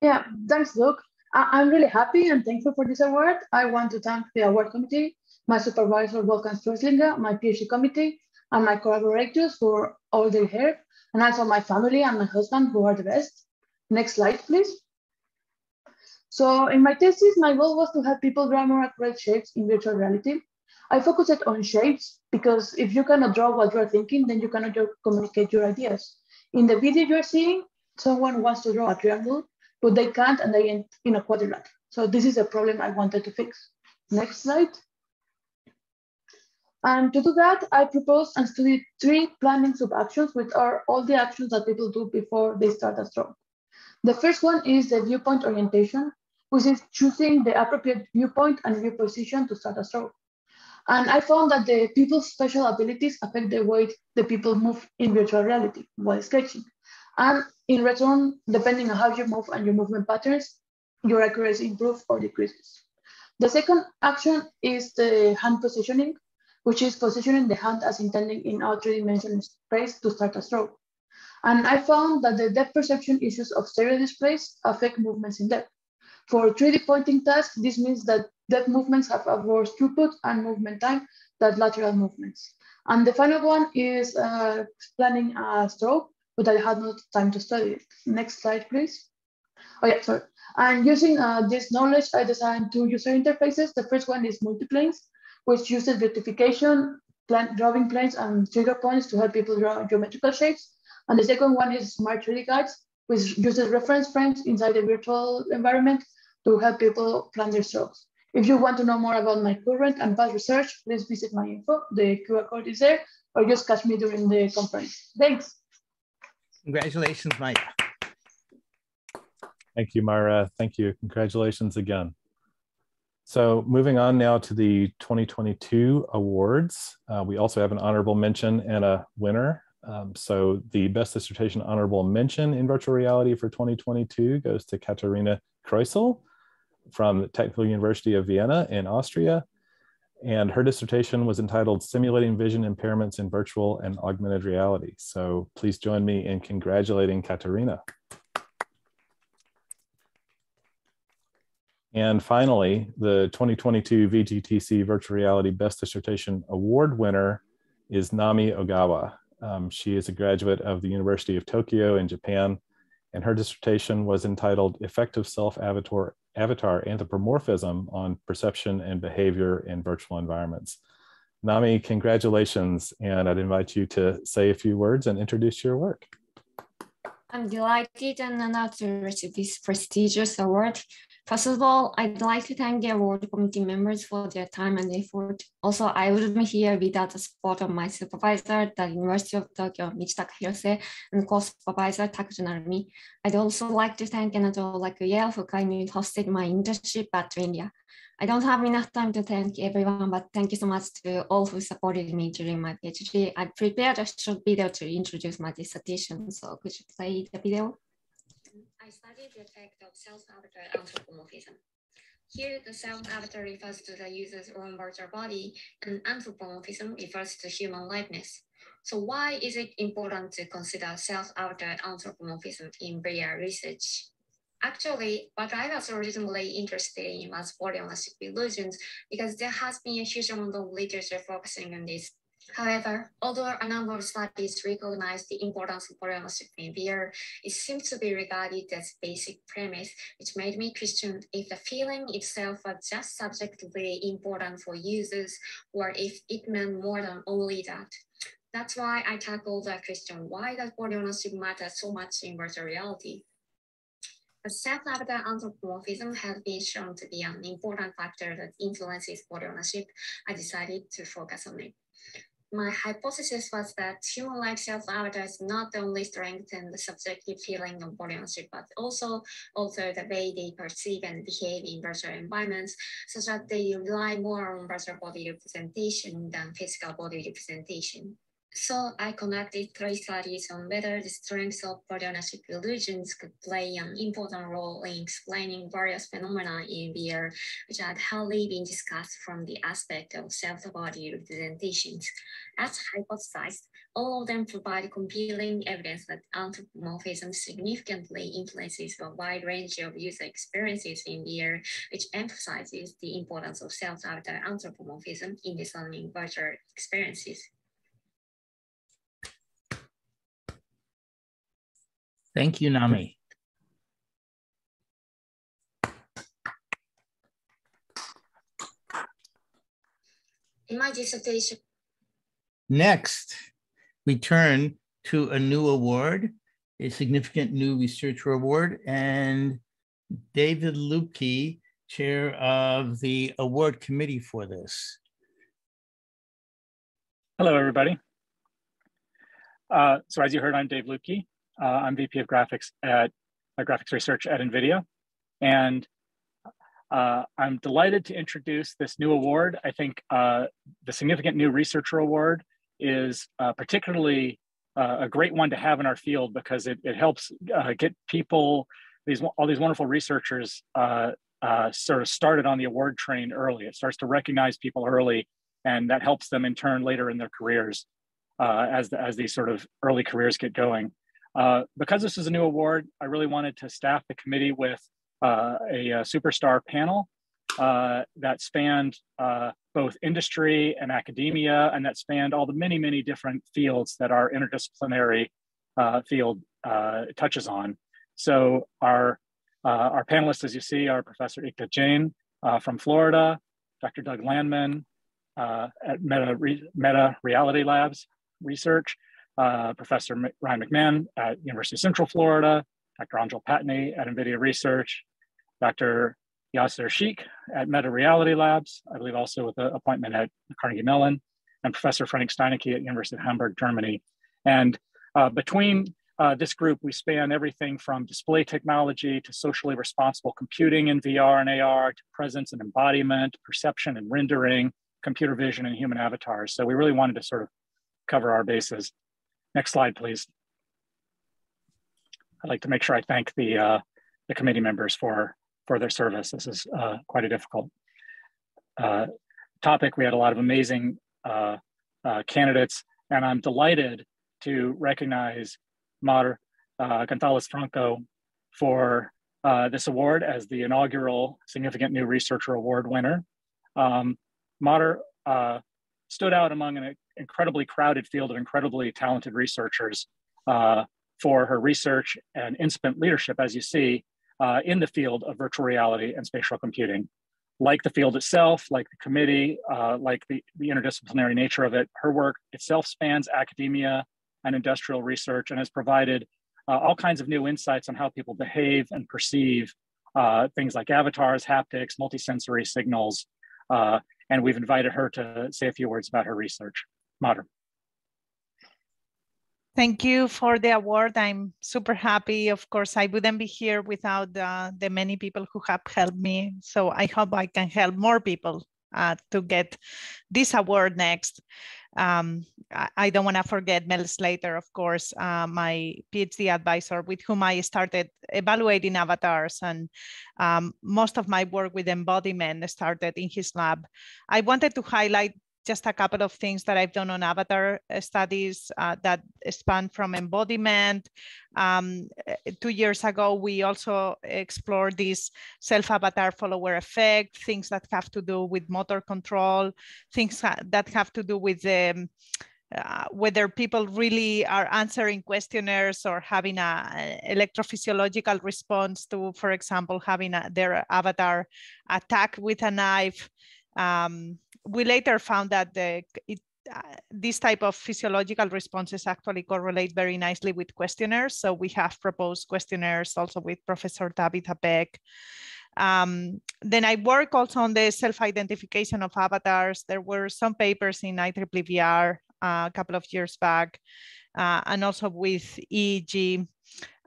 Yeah, thanks, Luke. I'm really happy and thankful for this award. I want to thank the award committee, my supervisor, Wolfgang Stroesslinger, my PhD committee, and my collaborators for all their help, and also my family and my husband, who are the best. Next slide, please. So in my thesis, my goal was to help people draw more accurate shapes in virtual reality. I focused on shapes because if you cannot draw what you're thinking, then you cannot communicate your ideas. In the video you're seeing, someone wants to draw a triangle, but they can't and they end in a quadrilateral. So this is a problem I wanted to fix. Next slide. And to do that, I proposed and studied 3 planning sub-actions, which are all the actions that people do before they start a stroke. The first one is the viewpoint orientation, which is choosing the appropriate viewpoint and view position to start a stroke. And I found that the people's special abilities affect the way the people move in virtual reality while sketching. And in return, depending on how you move and your movement patterns, your accuracy improves or decreases. The second action is the hand positioning, which is positioning the hand as intended in our 3D space to start a stroke. And I found that the depth perception issues of stereo displays affect movements in depth. For 3D pointing tasks, this means that depth movements have a worse throughput and movement time than lateral movements. And the final one is planning a stroke, but I had no time to study it. Next slide, please. Oh yeah, sorry. And using this knowledge, I designed 2 user interfaces. The first one is multiplanes, which uses verification, drawing planes, and trigger points to help people draw geometrical shapes. And the second one is smart 3D guides, which uses reference frames inside the virtual environment to help people plan their strokes. If you want to know more about my current and past research, please visit my info. The QR code is there, or just catch me during the conference. Thanks. Congratulations, Maya. Thank you, Myra. Thank you. Congratulations again. So moving on now to the 2022 awards. We also have an honorable mention and a winner. So the Best Dissertation Honorable Mention in Virtual Reality for 2022 goes to Katharina Kreusel from the Technical University of Vienna in Austria. And her dissertation was entitled Simulating Vision Impairments in Virtual and Augmented Reality. So please join me in congratulating Katharina. And finally, the 2022 Vgtc Virtual Reality Best Dissertation Award winner is Nami Ogawa. She is a graduate of the University of Tokyo in Japan, and her dissertation was entitled Effective Self-Avatar Anthropomorphism on Perception and Behavior in Virtual Environments. Nami, congratulations, and I'd invite you to say a few words and introduce your work. I'm delighted and honored to receive this prestigious award. First of all, I'd like to thank the award committee members for their time and effort. Also, I wouldn't be here without the support of my supervisor at the University of Tokyo, Michitaka Hirose, and co-supervisor Takuji Narumi. I'd also like to thank NATO like Yale for kindly hosting my internship at India. I don't have enough time to thank everyone, but thank you so much to all who supported me during my PhD. I prepared a short video to introduce my dissertation, so could you play the video? I studied the effect of self-avatar anthropomorphism. Here, the self-avatar refers to the user's own virtual body, and anthropomorphism refers to human likeness. So why is it important to consider self-avatar anthropomorphism in VR research? Actually, what I was originally interested in was volumetric illusions because there has been a huge amount of literature focusing on this. However, although a number of studies recognize the importance of volumetric in VR, it seems to be regarded as basic premise, which made me question if the feeling itself was just subjectively important for users or if it meant more than only that. That's why I tackled the question, why does body ownership matter so much in virtual reality? The self-avatar anthropomorphism has been shown to be an important factor that influences body ownership. I decided to focus on it. My hypothesis was that human-like self-avatars not only strengthen the subjective feeling of body ownership, but also alter the way they perceive and behave in virtual environments, such that they rely more on virtual body representation than physical body representation. So I conducted 3 studies on whether the strengths of body ownership illusions could play an important role in explaining various phenomena in VR, which had hardly been discussed from the aspect of self-body representations. As hypothesized, all of them provide compelling evidence that anthropomorphism significantly influences a wide range of user experiences in VR, which emphasizes the importance of self-avatar anthropomorphism in designing virtual experiences. Thank you, Nami. In my dissertation. Next, we turn to a new award, a significant new researcher award, and David Lupke, chair of the award committee for this. Hello, everybody. So as you heard, I'm Dave Lupke. I'm VP of Graphics at Graphics Research at NVIDIA. And I'm delighted to introduce this new award. I think the Significant New Researcher Award is particularly a great one to have in our field because it helps get people, all these wonderful researchers sort of started on the award train early. It starts to recognize people early, and that helps them in turn later in their careers as these sort of early careers get going. Because this is a new award, I really wanted to staff the committee with a superstar panel that spanned both industry and academia, and that spanned all the many, many different fields that our interdisciplinary field touches on. So our panelists, as you see, are Professor Ikta Jain from Florida, Dr. Doug Landman at Meta Reality Labs Research, Professor Ryan McMahon at University of Central Florida, Dr. Anjal Patney at NVIDIA Research, Dr. Yasser Sheikh at Meta Reality Labs, I believe also with an appointment at Carnegie Mellon, and Professor Frank Steinecke at University of Hamburg, Germany. And between this group, we span everything from display technology to socially responsible computing in VR and AR, to presence and embodiment, perception and rendering, computer vision and human avatars. So we really wanted to sort of cover our bases. Next slide, please. I'd like to make sure I thank the committee members for their service. This is quite a difficult topic. We had a lot of amazing candidates, and I'm delighted to recognize Mar Gonzalez Franco for this award as the inaugural Significant New Researcher Award winner. Mar stood out among an incredibly crowded field of incredibly talented researchers for her research and instrument leadership, as you see, in the field of virtual reality and spatial computing. Like the field itself, like the committee, like the interdisciplinary nature of it, her work itself spans academia and industrial research and has provided all kinds of new insights on how people behave and perceive things like avatars, haptics, multisensory signals, and we've invited her to say a few words about her research. Madhur. Thank you for the award. I'm super happy. Of course, I wouldn't be here without the many people who have helped me. So I hope I can help more people to get this award next. I don't want to forget Mel Slater, of course, my PhD advisor with whom I started evaluating avatars, and most of my work with embodiment started in his lab. I wanted to highlight just a couple of things that I've done on avatar studies that span from embodiment. 2 years ago, we also explored this self-avatar follower effect, things that have to do with motor control, things that have to do with whether people really are answering questionnaires or having an electrophysiological response to, for example, having their avatar attacked with a knife. We later found that this type of physiological responses actually correlate very nicely with questionnaires. So we have proposed questionnaires also with Professor Tabitha Beck. Then I work also on the self-identification of avatars. There were some papers in IEEE VR a couple of years back, and also with EEG.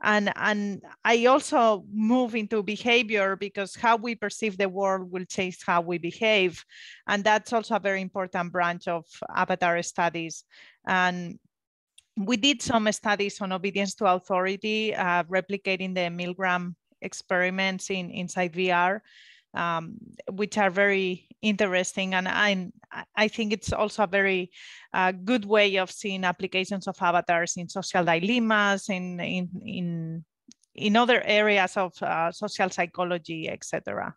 And I also move into behavior because how we perceive the world will change how we behave. And that's also a very important branch of avatar studies. And we did some studies on obedience to authority, replicating the Milgram experiments inside VR, which are very interesting. And I think it's also a very good way of seeing applications of avatars in social dilemmas, in other areas of social psychology, etc.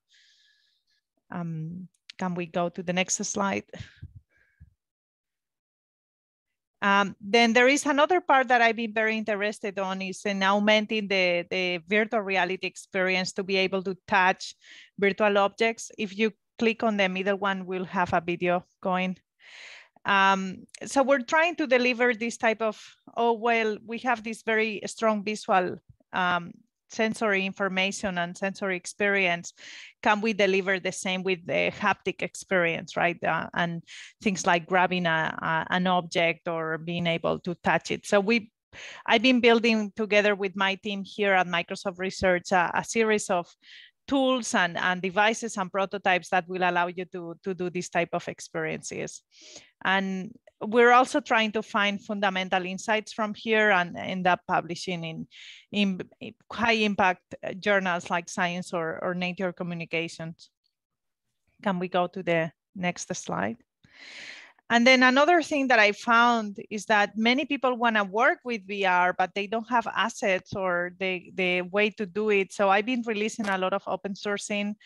Can we go to the next slide? Then there is another part that I've been very interested on is in augmenting the virtual reality experience to be able to touch virtual objects. If you click on the middle one, we'll have a video going. So we're trying to deliver this type of, oh, well, we have this very strong visual sensory information and sensory experience. Can we deliver the same with the haptic experience, right? And things like grabbing an object or being able to touch it. So I've been building together with my team here at Microsoft Research a series of tools and devices and prototypes that will allow you to do this type of experiences. And we're also trying to find fundamental insights from here and end up publishing in high impact journals like Science or Nature Communications. Can we go to the next slide? And then another thing that I found is that many people want to work with VR, but they don't have assets or the way to do it. So I've been releasing a lot of open sourcing,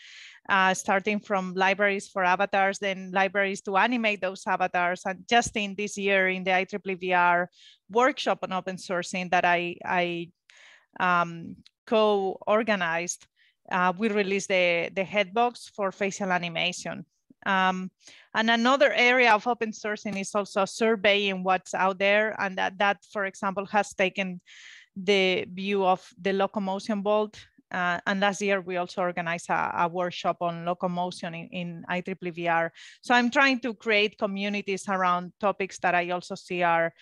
starting from libraries for avatars, then libraries to animate those avatars. And just in this year in the IEEE VR workshop on open sourcing that I co-organized, we released the headbox for facial animation. And another area of open sourcing is also surveying what's out there. And that for example, has taken the view of the locomotion bolt. And last year, we also organized a workshop on locomotion in IEEE VR. So I'm trying to create communities around topics that I also see are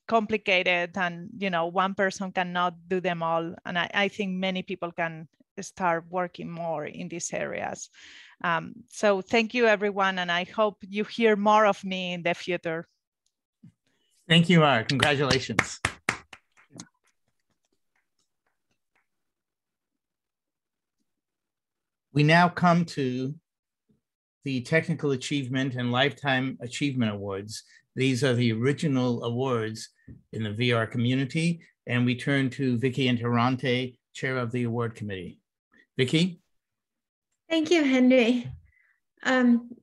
complicated and, you know, one person cannot do them all. And I think many people can start working more in these areas. So thank you, everyone. And I hope you hear more of me in the future. Thank you, Ara. Congratulations. We now come to the Technical Achievement and Lifetime Achievement Awards. These are the original awards in the VR community. And we turn to Vicky Interrante, Chair of the Award Committee. Vicky? Thank you, Henry.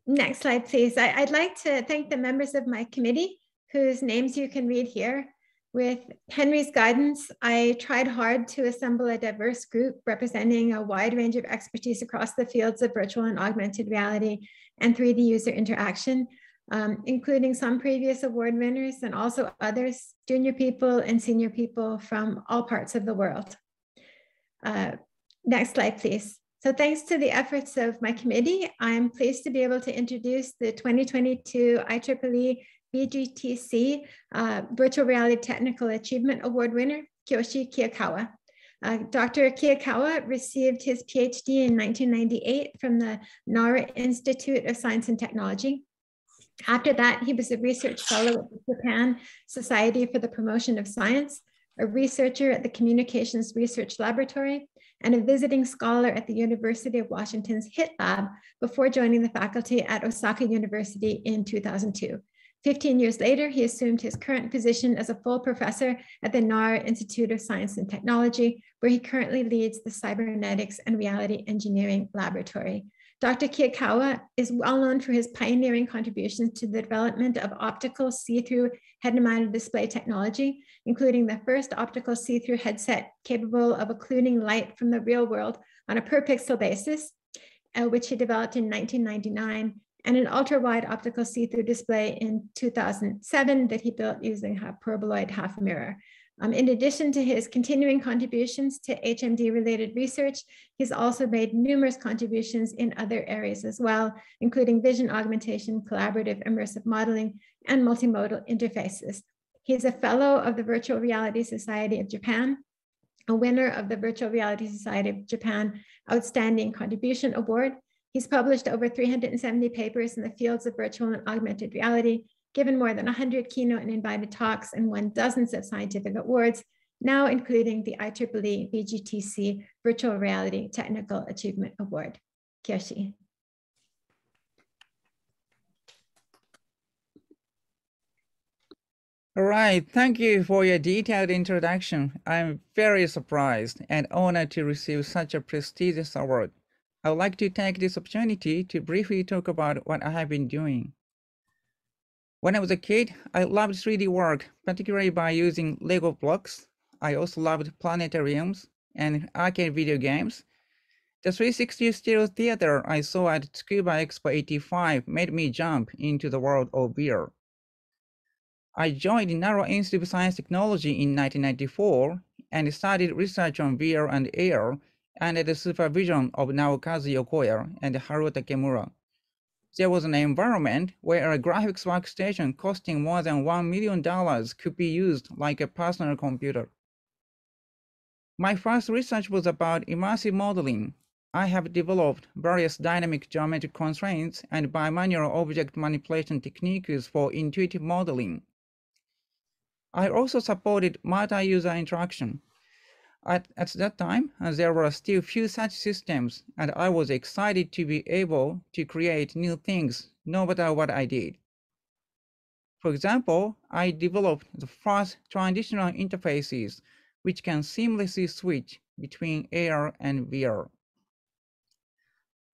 Next slide, please. I'd like to thank the members of my committee, whose names you can read here. With Henry's guidance, I tried hard to assemble a diverse group representing a wide range of expertise across the fields of virtual and augmented reality and 3D user interaction, including some previous award winners and also others, junior people and senior people from all parts of the world. Next slide, please. So thanks to the efforts of my committee, I'm pleased to be able to introduce the 2022 IEEE Vgtc Virtual Reality Technical Achievement Award winner, Kyoshi Kiakawa. Dr. Kiakawa received his PhD in 1998 from the Nara Institute of Science and Technology. After that, he was a research fellow at the Japan Society for the Promotion of Science, a researcher at the Communications Research Laboratory, and a visiting scholar at the University of Washington's HIT Lab before joining the faculty at Osaka University in 2002. 15 years later, he assumed his current position as a full professor at the Nara Institute of Science and Technology, where he currently leads the Cybernetics and Reality Engineering Laboratory. Dr. Kiakawa is well known for his pioneering contributions to the development of optical see-through head-mounted display technology, including the first optical see-through headset capable of occluding light from the real world on a per pixel basis, which he developed in 1999, and an ultra-wide optical see-through display in 2007 that he built using a hyperboloid half mirror. In addition to his continuing contributions to HMD-related research, he's also made numerous contributions in other areas as well, including vision augmentation, collaborative immersive modeling, and multimodal interfaces. He's a fellow of the Virtual Reality Society of Japan, a winner of the Virtual Reality Society of Japan Outstanding Contribution Award. He's published over 370 papers in the fields of virtual and augmented reality, given more than 100 keynote and invited talks, and won dozens of scientific awards, now including the IEEE Vgtc Virtual Reality Technical Achievement Award. Kyoshi. All right, thank you for your detailed introduction. I'm very surprised and honored to receive such a prestigious award. I would like to take this opportunity to briefly talk about what I have been doing. When I was a kid, I loved 3D work, particularly by using Lego blocks. I also loved planetariums and arcade video games. The 360 stereo theater I saw at Scuba Expo 85 made me jump into the world of VR. I joined the Naro Institute of Science Technology in 1994 and started research on VR and AR under the supervision of Naokazu Yokoya and Haruo Takemura. There was an environment where a graphics workstation costing more than $1 million could be used like a personal computer. My first research was about immersive modeling. I have developed various dynamic geometric constraints and bimanual object manipulation techniques for intuitive modeling. I also supported multi-user interaction. At that time, there were still few such systems, and I was excited to be able to create new things no matter what I did. For example, I developed the first transitional interfaces which can seamlessly switch between AR and VR.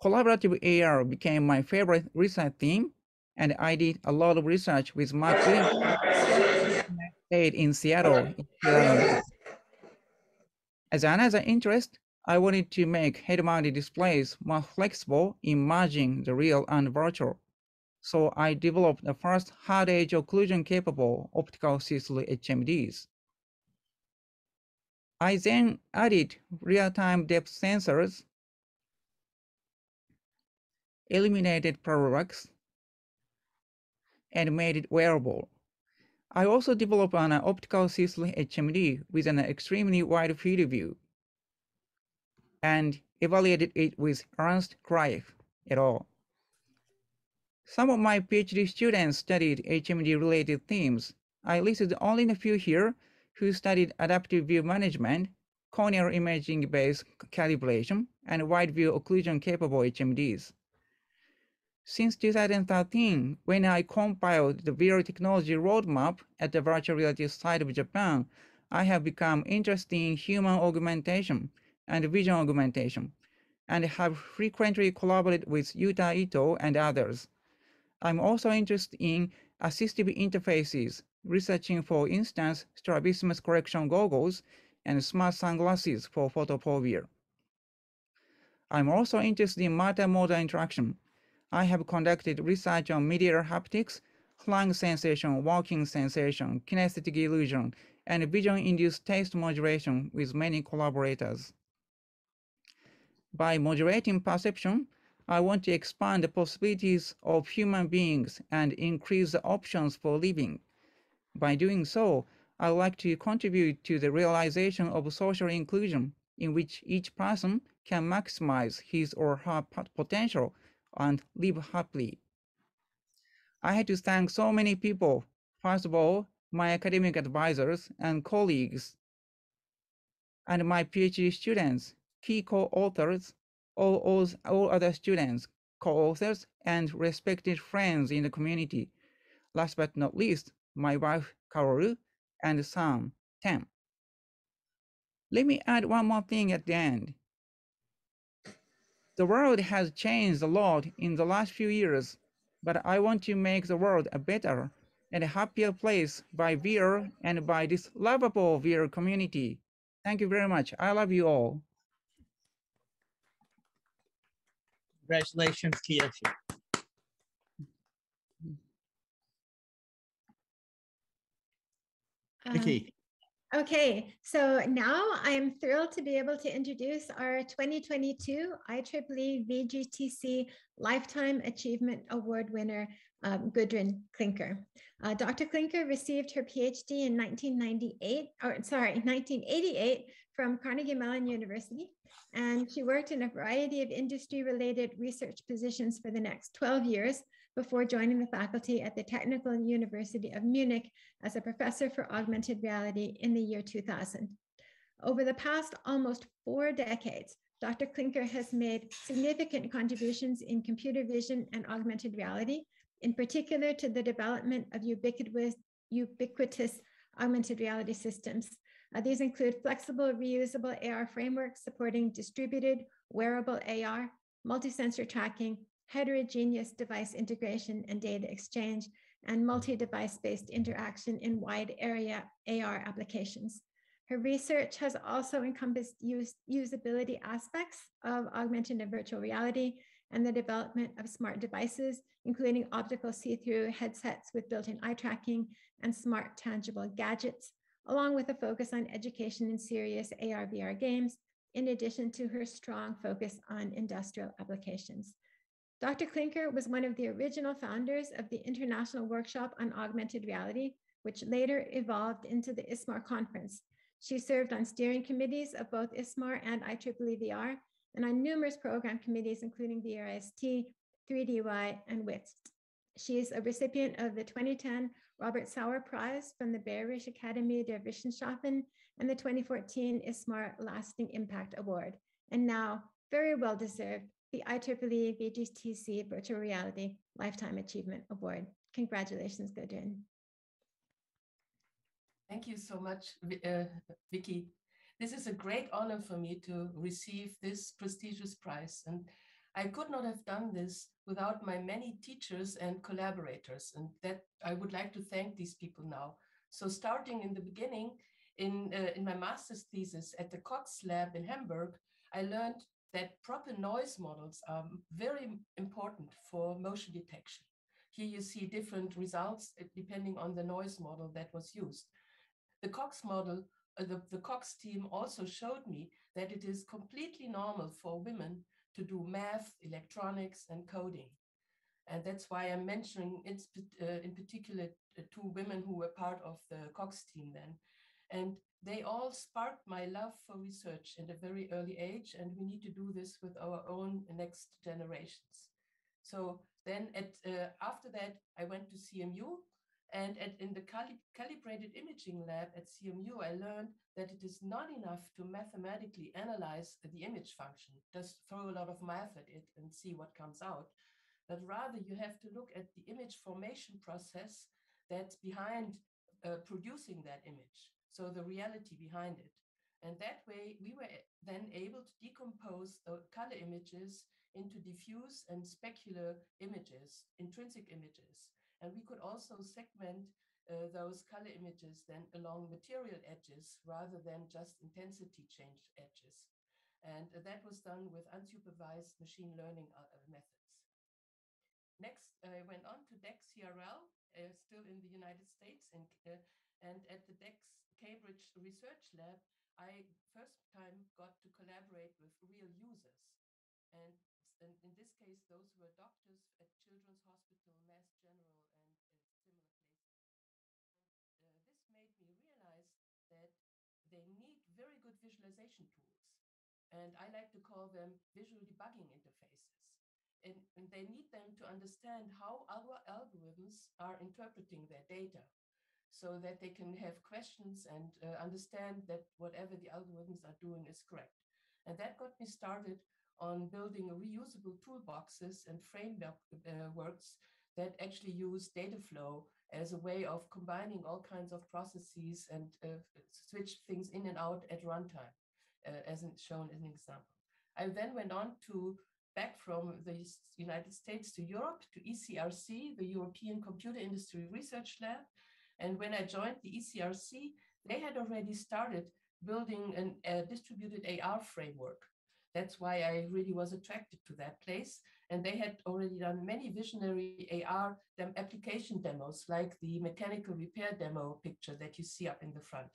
Collaborative AR became my favorite research theme, and I did a lot of research with Mark stayed in Seattle. As another interest, I wanted to make head-mounted displays more flexible in merging the real and virtual. So I developed the first hard-edge occlusion-capable optical see-through HMDs. I then added real-time depth sensors, eliminated parallax, and made it wearable. I also developed an optical see-through HMD with an extremely wide field of view and evaluated it with Ernst Greif et al. Some of my PhD students studied HMD-related themes. I listed only a few here who studied adaptive view management, corneal imaging-based calibration, and wide-view occlusion-capable HMDs. Since 2013, when I compiled the VR technology roadmap at the Virtual Reality Society of Japan, I have become interested in human augmentation and vision augmentation, and have frequently collaborated with Yuta Ito and others. I'm also interested in assistive interfaces, researching, for instance, strabismus correction goggles and smart sunglasses for photophobia. I'm also interested in multimodal interaction. I have conducted research on medial haptics, flying sensation, walking sensation, kinesthetic illusion, and vision-induced taste modulation with many collaborators. By modulating perception, I want to expand the possibilities of human beings and increase the options for living. By doing so, I would like to contribute to the realization of social inclusion, in which each person can maximize his or her potential and live happily. I had to thank so many people. First of all, my academic advisors and colleagues, and my PhD students, key co-authors, all other students, co-authors, and respected friends in the community. Last but not least, my wife, Kaoru, and son, Tem. Let me add one more thing at the end. The world has changed a lot in the last few years, but I want to make the world a better and a happier place by VR and by this lovable VR community. Thank you very much. I love you all. Congratulations, Kyoshi. Vicky. Okay, so now I'm thrilled to be able to introduce our 2022 IEEE Vgtc Lifetime Achievement Award winner, Goodryn Klinker. Dr. Klinker received her PhD in 1988 from Carnegie Mellon University, and she worked in a variety of industry-related research positions for the next 12 years before joining the faculty at the Technical University of Munich as a professor for augmented reality in the year 2000. Over the past almost 4 decades, Dr. Klinker has made significant contributions in computer vision and augmented reality, in particular to the development of ubiquitous augmented reality systems. These include flexible, reusable AR frameworks supporting distributed, wearable AR, multi-sensor tracking, heterogeneous device integration and data exchange, and multi-device-based interaction in wide area AR applications. Her research has also encompassed usability aspects of augmented and virtual reality and the development of smart devices, including optical see-through headsets with built-in eye tracking and smart tangible gadgets, along with a focus on education in serious AR/VR games, in addition to her strong focus on industrial applications. Dr. Klinker was one of the original founders of the International Workshop on Augmented Reality, which later evolved into the ISMAR conference. She served on steering committees of both ISMAR and IEEE VR, and on numerous program committees, including VRST, 3DY, and WITST. She is a recipient of the 2010 Robert Sauer Prize from the Bayerische Akademie der Wissenschaften and the 2014 ISMAR Lasting Impact Award, and now, very well deserved, the IEEE Vgtc Virtual Reality Lifetime Achievement Award. Congratulations, Goodryn. Thank you so much, Vicky. This is a great honor for me to receive this prestigious prize. And I could not have done this without my many teachers and collaborators. And that I would like to thank these people now. So starting in the beginning, in my master's thesis at the Cox lab in Hamburg, I learned that proper noise models are very important for motion detection. Here you see different results depending on the noise model that was used. The Cox model, the Cox team also showed me that it is completely normal for women to do math, electronics, and coding. And that's why I'm mentioning in particular 2 women who were part of the Cox team then. And they all sparked my love for research at a very early age, and we need to do this with our own next generations. So then after that, I went to CMU, and in the calibrated imaging lab at CMU, I learned that it is not enough to mathematically analyze the image function, just throw a lot of math at it and see what comes out, but rather you have to look at the image formation process that's behind producing that image. So the reality behind it. And that way we were then able to decompose the color images into diffuse and specular images, intrinsic images. And we could also segment those color images then along material edges rather than just intensity change edges. And that was done with unsupervised machine learning methods. Next, I went on to DEX-CRL, still in the United States, and at the DEX Cambridge Research Lab, I first time got to collaborate with real users. And in this case, those were doctors at Children's Hospital, Mass General, and similar places. This made me realize that they need very good visualization tools. And I like to call them visual debugging interfaces. And they need them to understand how our algorithms are interpreting their data, so that they can have questions and understand that whatever the algorithms are doing is correct. And that got me started on building reusable toolboxes and frameworks that actually use data flow as a way of combining all kinds of processes and switch things in and out at runtime, as shown as an example. I then went on to back from the United States to Europe, to ECRC, the European Computer Industry Research Lab. And when I joined the ECRC, they had already started building a distributed AR framework that's why I really was attracted to that place. And they had already done many visionary AR application demos, like the mechanical repair demo picture that you see up in the front.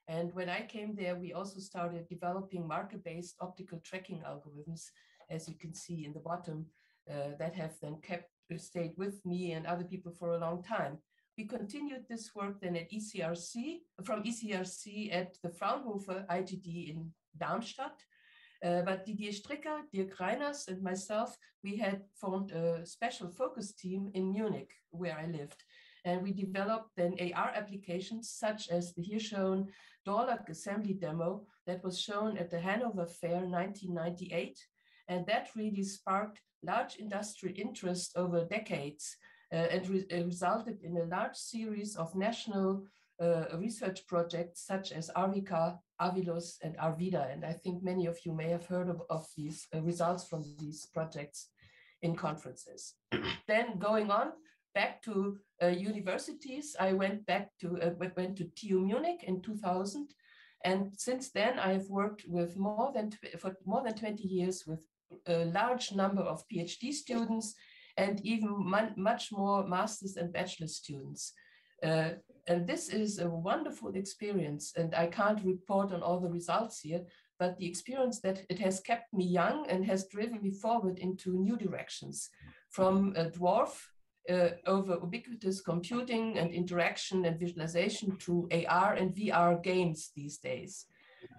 And when I came there, we also started developing marker-based optical tracking algorithms, as you can see in the bottom, that have then stayed with me and other people for a long time. We continued this work then at ECRC, from ECRC at the Fraunhofer IGD in Darmstadt. But Didier Stricker, Dirk Reiners, and myself, we had formed a special focus team in Munich, where I lived. And we developed then AR applications such as the here shown door-lock assembly demo that was shown at the Hanover Fair 1998. And that really sparked large industrial interest over decades and resulted in a large series of national research projects such as Arvika, Avilus, and Arvida. And I think many of you may have heard of these results from these projects in conferences. Then going on back to universities, I went to TU Munich in 2000. And since then, I've worked with for more than 20 years with a large number of PhD students and even much more master's and bachelor students. And this is a wonderful experience, and I can't report on all the results here, but the experience that it has kept me young and has driven me forward into new directions, from a dwarf over ubiquitous computing and interaction and visualization to AR and VR games these days.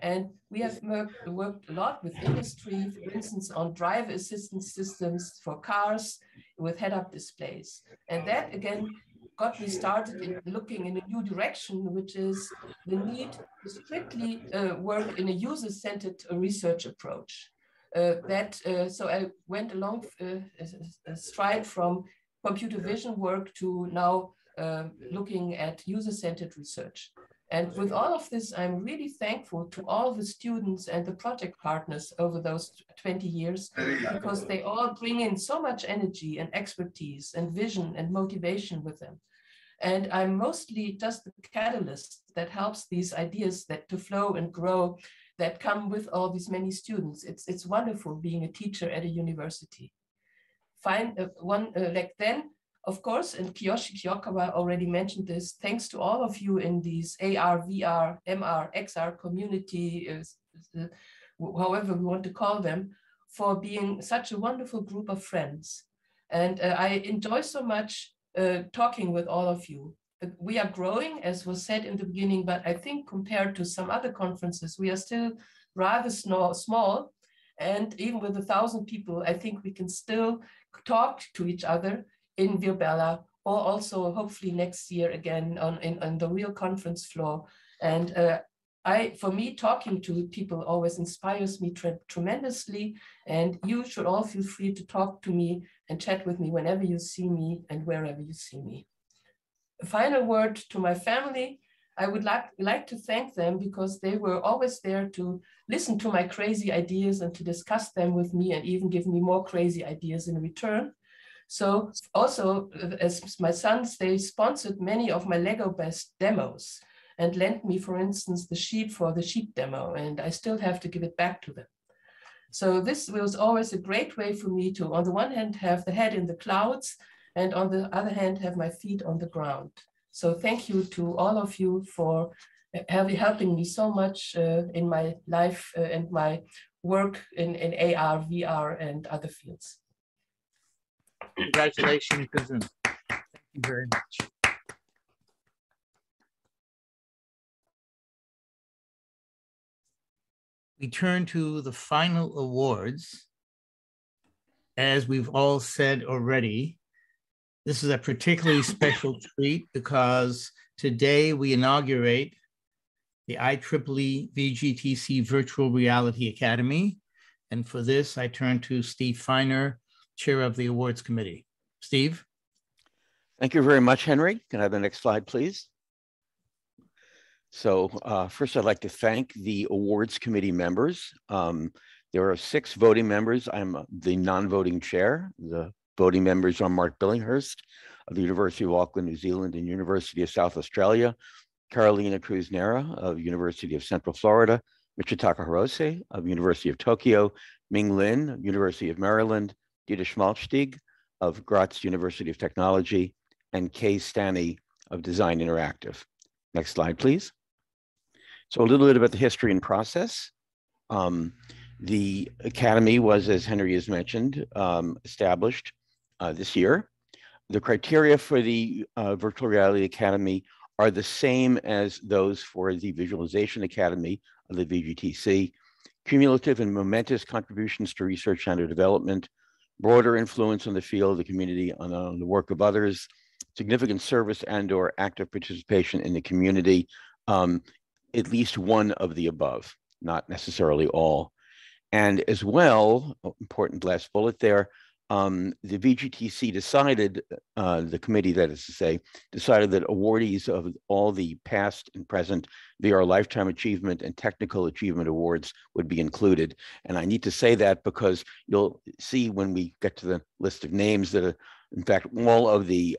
And we have worked a lot with industry, for instance, on driver assistance systems for cars with head-up displays. And that, again, got me started in looking in a new direction, which is the need to strictly work in a user-centered research approach. So I went along a stride from computer vision work to now looking at user-centered research. And with all of this, I'm really thankful to all the students and the project partners over those 20 years, because they all bring in so much energy and expertise and vision and motivation with them. And I'm mostly just the catalyst that helps these ideas to flow and grow that come with all these many students. It's wonderful being a teacher at a university. Then, of course, and Kyoshi Kiakawa already mentioned this, thanks to all of you in these AR, VR, MR, XR community, however we want to call them, for being such a wonderful group of friends. And I enjoy so much talking with all of you. We are growing, as was said in the beginning, but I think compared to some other conferences, we are still rather small. And even with 1,000 people, I think we can still talk to each other in Virbella, or also hopefully next year again on the real conference floor. And for me, talking to people always inspires me tremendously. And you should all feel free to talk to me and chat with me whenever you see me and wherever you see me. A final word to my family. I would like to thank them, because they were always there to listen to my crazy ideas and to discuss them with me and even give me more crazy ideas in return. So also, as my sons, they sponsored many of my Lego-based demos and lent me, for instance, the sheep for the sheep demo, and I still have to give it back to them. So this was always a great way for me to, on the one hand, have the head in the clouds, and on the other hand, have my feet on the ground. So thank you to all of you for helping me so much in my life and my work in AR, VR, and other fields. Congratulations, Goodryn. Thank you very much. We turn to the final awards. As we've all said already, this is a particularly special treat because today we inaugurate the IEEE VGTC Virtual Reality Academy. And for this, I turn to Steve Feiner, Chair of the Awards Committee. Steve? Thank you very much, Henry. Can I have the next slide, please? So first, I'd like to thank the Awards Committee members. There are 6 voting members. I'm the non-voting chair. The voting members are Mark Billinghurst of the University of Auckland, New Zealand, and University of South Australia, Carolina Cruz-Nera of University of Central Florida, Michitaka Hirose of University of Tokyo, Ming Lin, University of Maryland, Dieter Schmalzstieg of Graz University of Technology, and Kay Stanny of Design Interactive. Next slide, please. So a little bit about the history and process. The Academy was, as Henry has mentioned, established this year. The criteria for the Virtual Reality Academy are the same as those for the Visualization Academy of the VGTC. Cumulative and momentous contributions to research and development, broader influence on the field, the community, on the work of others, significant service and/or active participation in the community, at least one of the above, not necessarily all. And as well, important last bullet there, the VGTC decided, the committee, that is to say, decided that awardees of all the past and present VR Lifetime Achievement and Technical Achievement Awards would be included. And I need to say that because you'll see when we get to the list of names that are, in fact, all of the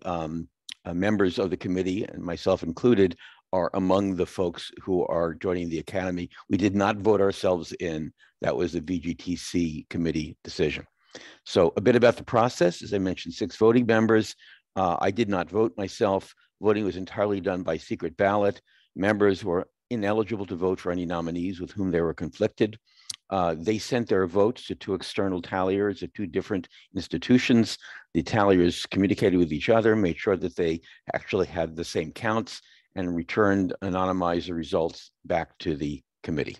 members of the committee, and myself included, are among the folks who are joining the Academy. We did not vote ourselves in. That was the VGTC committee decision. So a bit about the process. As I mentioned, 6 voting members. I did not vote myself. Voting was entirely done by secret ballot. Members were ineligible to vote for any nominees with whom they were conflicted. They sent their votes to 2 external talliers at 2 different institutions. The talliers communicated with each other, made sure that they actually had the same counts, and returned anonymized results back to the committee.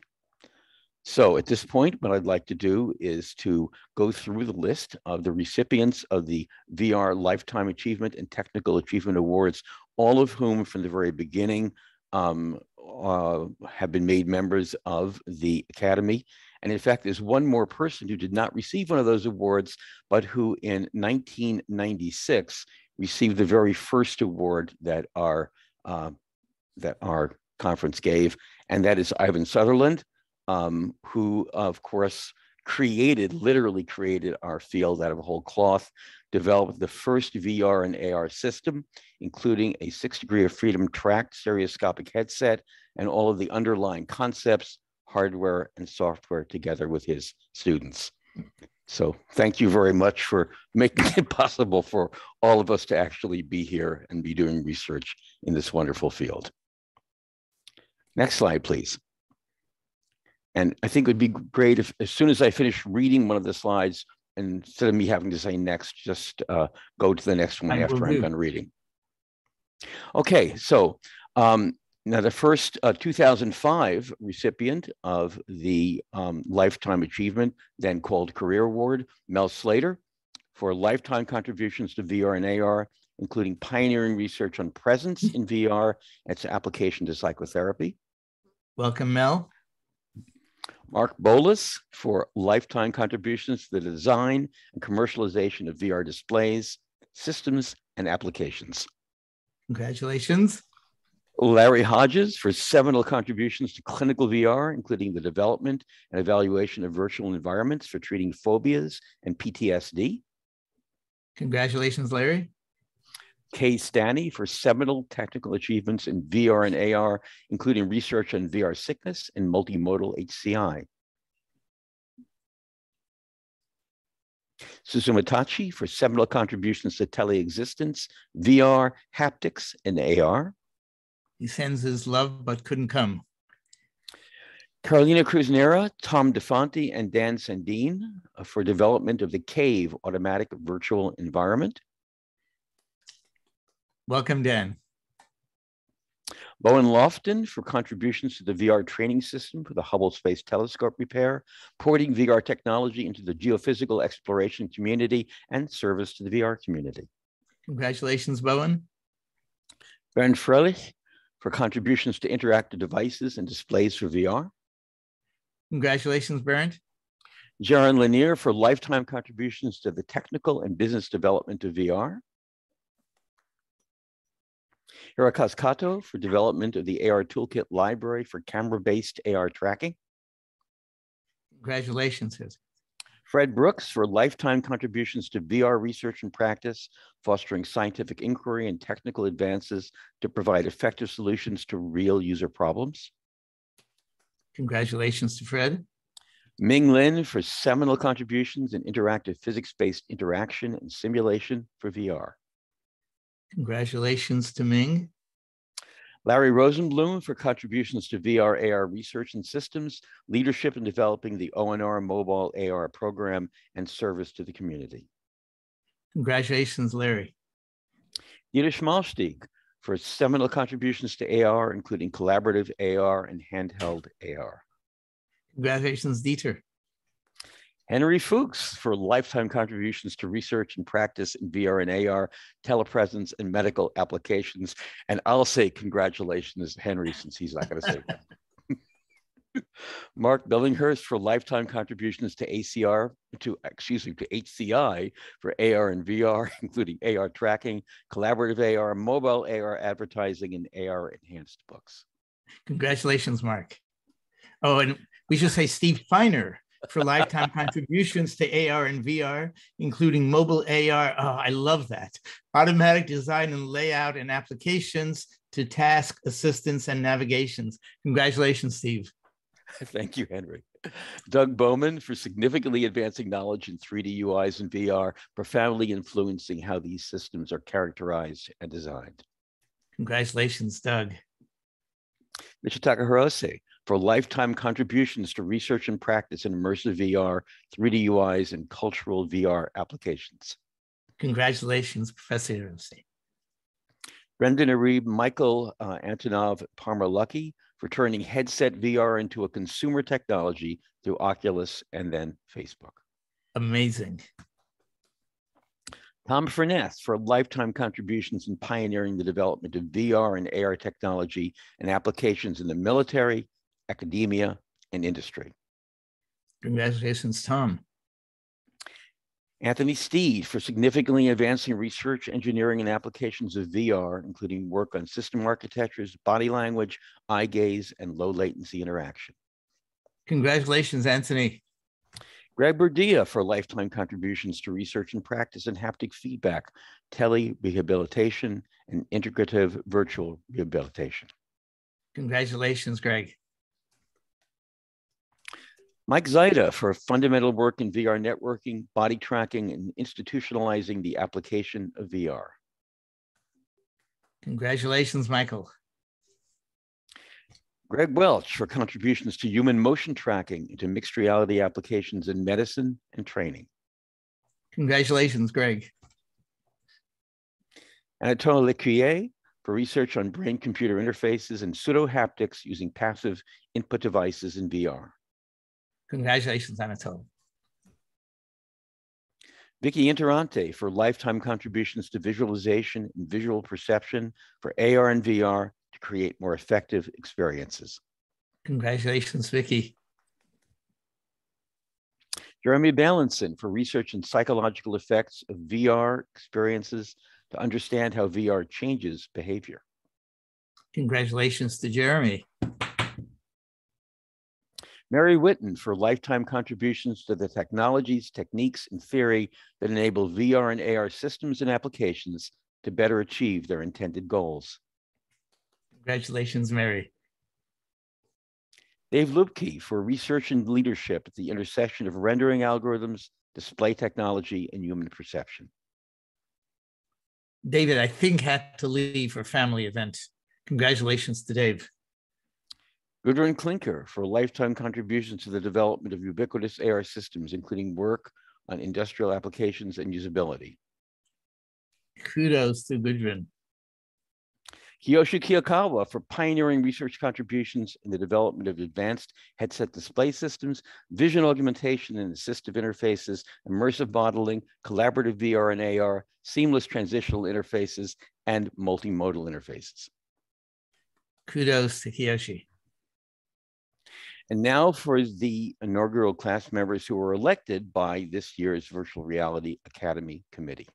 So at this point, what I'd like to do is to go through the list of the recipients of the VR Lifetime Achievement and Technical Achievement Awards, all of whom from the very beginning have been made members of the Academy. And in fact, there's one more person who did not receive one of those awards, but who in 1996 received the very first award that our conference gave, and that is Ivan Sutherland, who of course literally created our field out of whole cloth, developed the first VR and AR system, including a 6 degree of freedom tracked stereoscopic headset and all of the underlying concepts, hardware and software together with his students. So thank you very much for making it possible for all of us to actually be here and be doing research in this wonderful field. Next slide, please. And I think it would be great if, as soon as I finish reading one of the slides, instead of me having to say next, just go to the next one after I'm done reading. Okay, so now the first 2005 recipient of the Lifetime Achievement, then called Career Award, Mel Slater, for lifetime contributions to VR and AR, including pioneering research on presence in VR and its application to psychotherapy. Welcome, Mel. Mark Bolas for lifetime contributions to the design and commercialization of VR displays, systems, and applications. Congratulations. Larry Hodges for seminal contributions to clinical VR, including the development and evaluation of virtual environments for treating phobias and PTSD. Congratulations, Larry. Kay Stanny for seminal technical achievements in VR and AR, including research on VR sickness and multimodal HCI. Suzuma Tachi for seminal contributions to teleexistence, VR, haptics, and AR. He sends his love but couldn't come. Carolina Cruz-Nera, Tom DeFonte, and Dan Sandine for development of the CAVE automatic virtual environment. Welcome, Dan. Bowen Lofton for contributions to the VR training system for the Hubble Space Telescope repair, porting VR technology into the geophysical exploration community and service to the VR community. Congratulations, Bowen. Bernd Fröhlich for contributions to interactive devices and displays for VR. Congratulations, Bernd. Jaron Lanier for lifetime contributions to the technical and business development of VR. Hirokazu Kato for development of the AR Toolkit library for camera-based AR tracking. Congratulations. Fred Brooks for lifetime contributions to VR research and practice, fostering scientific inquiry and technical advances to provide effective solutions to real user problems. Congratulations to Fred. Ming Lin for seminal contributions in interactive physics-based interaction and simulation for VR. Congratulations to Ming. Larry Rosenblum for contributions to VR AR research and systems, leadership in developing the ONR mobile AR program, and service to the community. Congratulations, Larry. Dieter Schmalstieg for seminal contributions to AR, including collaborative AR and handheld AR. Congratulations, Dieter. Henry Fuchs for lifetime contributions to research and practice in VR and AR, telepresence, and medical applications. And I'll say congratulations, Henry, since he's not going to say that. Mark Billinghurst for lifetime contributions to HCI for AR and VR, including AR tracking, collaborative AR, mobile AR advertising, and AR enhanced books. Congratulations, Mark. Oh, and we should say Steve Feiner for lifetime contributions to AR and VR, including mobile AR. Oh, I love that. Automatic design and layout and applications to task assistance and navigations. Congratulations, Steve. Thank you, Henry. Doug Bowman for significantly advancing knowledge in 3D UIs and VR, profoundly influencing how these systems are characterized and designed. Congratulations, Doug. Michitaka Hirose for lifetime contributions to research and practice in immersive VR, 3D UIs, and cultural VR applications. Congratulations, Professor Hirose. Brendan Arib Michael Antonov Palmer-Lucky for turning headset VR into a consumer technology through Oculus and then Facebook. Amazing. Tom Furness for lifetime contributions in pioneering the development of VR and AR technology and applications in the military, academia, and industry. Congratulations, Tom. Anthony Steed for significantly advancing research, engineering, and applications of VR, including work on system architectures, body language, eye gaze, and low latency interaction. Congratulations, Anthony. Greg Berdia for lifetime contributions to research and practice in haptic feedback, tele-rehabilitation, and integrative virtual rehabilitation. Congratulations, Greg. Mike Zaida for fundamental work in VR networking, body tracking, and institutionalizing the application of VR. Congratulations, Michael. Greg Welch for contributions to human motion tracking into mixed reality applications in medicine and training. Congratulations, Greg. Anatole Lecuyer for research on brain-computer interfaces and pseudo-haptics using passive input devices in VR. Congratulations, Anatole. Vicky Interante for lifetime contributions to visualization and visual perception for AR and VR to create more effective experiences. Congratulations, Vicky. Jeremy Balanson for research in psychological effects of VR experiences to understand how VR changes behavior. Congratulations to Jeremy. Mary Whitten for lifetime contributions to the technologies, techniques, and theory that enable VR and AR systems and applications to better achieve their intended goals. Congratulations, Mary. Dave Lubke for research and leadership at the intersection of rendering algorithms, display technology, and human perception. David, I think, had to leave for a family event. Congratulations to Dave. Goodryn Klinker for lifetime contributions to the development of ubiquitous AR systems, including work on industrial applications and usability. Kudos to Goodryn. Kyoshi Kiakawa for pioneering research contributions in the development of advanced headset display systems, vision augmentation and assistive interfaces, immersive modeling, collaborative VR and AR, seamless transitional interfaces, and multimodal interfaces. Kudos to Kyoshi. And now for the inaugural class members who were elected by this year's Virtual Reality Academy Committee.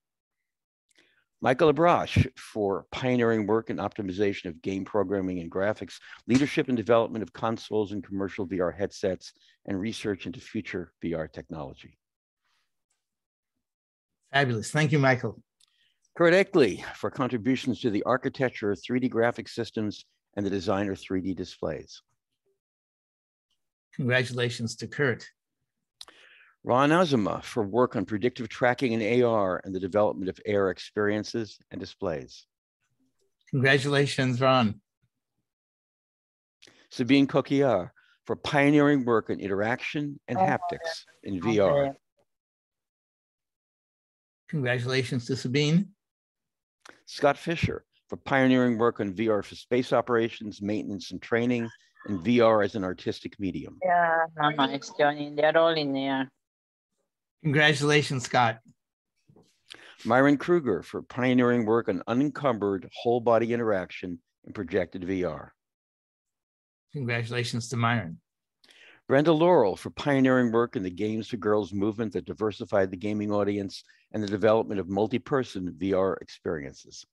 Michael Abrosh for pioneering work in optimization of game programming and graphics, leadership and development of consoles and commercial VR headsets, and research into future VR technology. Fabulous. Thank you, Michael. Kurt Eckley for contributions to the architecture of 3D graphic systems and the design of 3D displays. Congratulations to Kurt. Ron Azuma for work on predictive tracking in AR and the development of AR experiences and displays. Congratulations, Ron. Sabine Kokia for pioneering work in interaction and haptics in VR. Congratulations to Sabine. Scott Fisher for pioneering work on VR for space operations, maintenance, and training, and VR as an artistic medium. Yeah, no, it's joining. They're all in there. Congratulations, Scott. Myron Kruger for pioneering work on unencumbered whole body interaction in projected VR. Congratulations to Myron. Brenda Laurel for pioneering work in the Games for Girls movement that diversified the gaming audience and the development of multi-person VR experiences.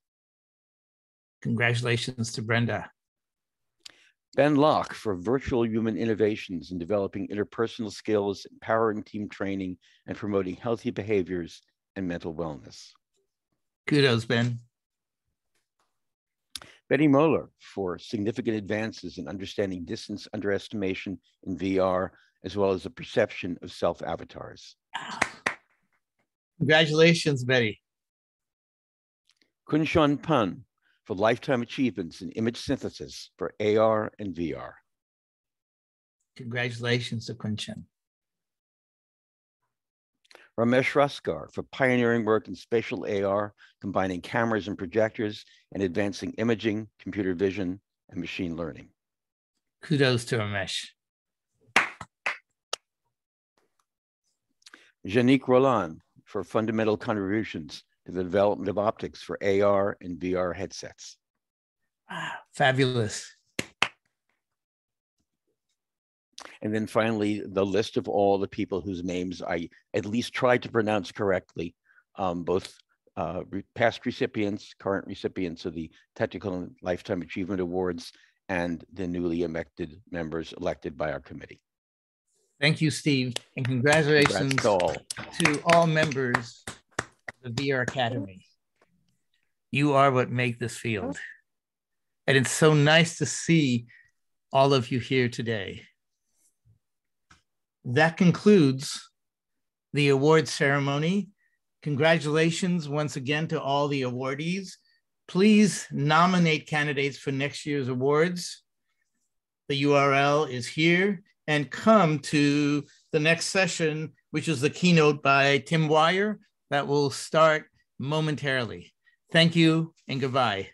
Congratulations to Brenda. Ben Locke for virtual human innovations in developing interpersonal skills, empowering team training, and promoting healthy behaviors and mental wellness. Kudos, Ben. Betty Moeller for significant advances in understanding distance underestimation in VR, as well as the perception of self-avatars. Congratulations, Betty. Kunshan Pan for lifetime achievements in image synthesis for AR and VR. Congratulations to Kunshan. Ramesh Raskar for pioneering work in spatial AR, combining cameras and projectors and advancing imaging, computer vision, and machine learning. Kudos to Ramesh. Janique Roland for fundamental contributions to the development of optics for AR and VR headsets. Wow, fabulous. And then finally, the list of all the people whose names I at least tried to pronounce correctly, both past recipients, current recipients of the Technical and Lifetime Achievement Awards, and the newly elected members elected by our committee. Thank you, Steve, and congratulations to all members of the VR Academy. You are what make this field. And it's so nice to see all of you here today. That concludes the award ceremony. Congratulations once again to all the awardees. Please nominate candidates for next year's awards. The URL is here, and come to the next session, which is the keynote by Tim Wire that will start momentarily. Thank you and goodbye.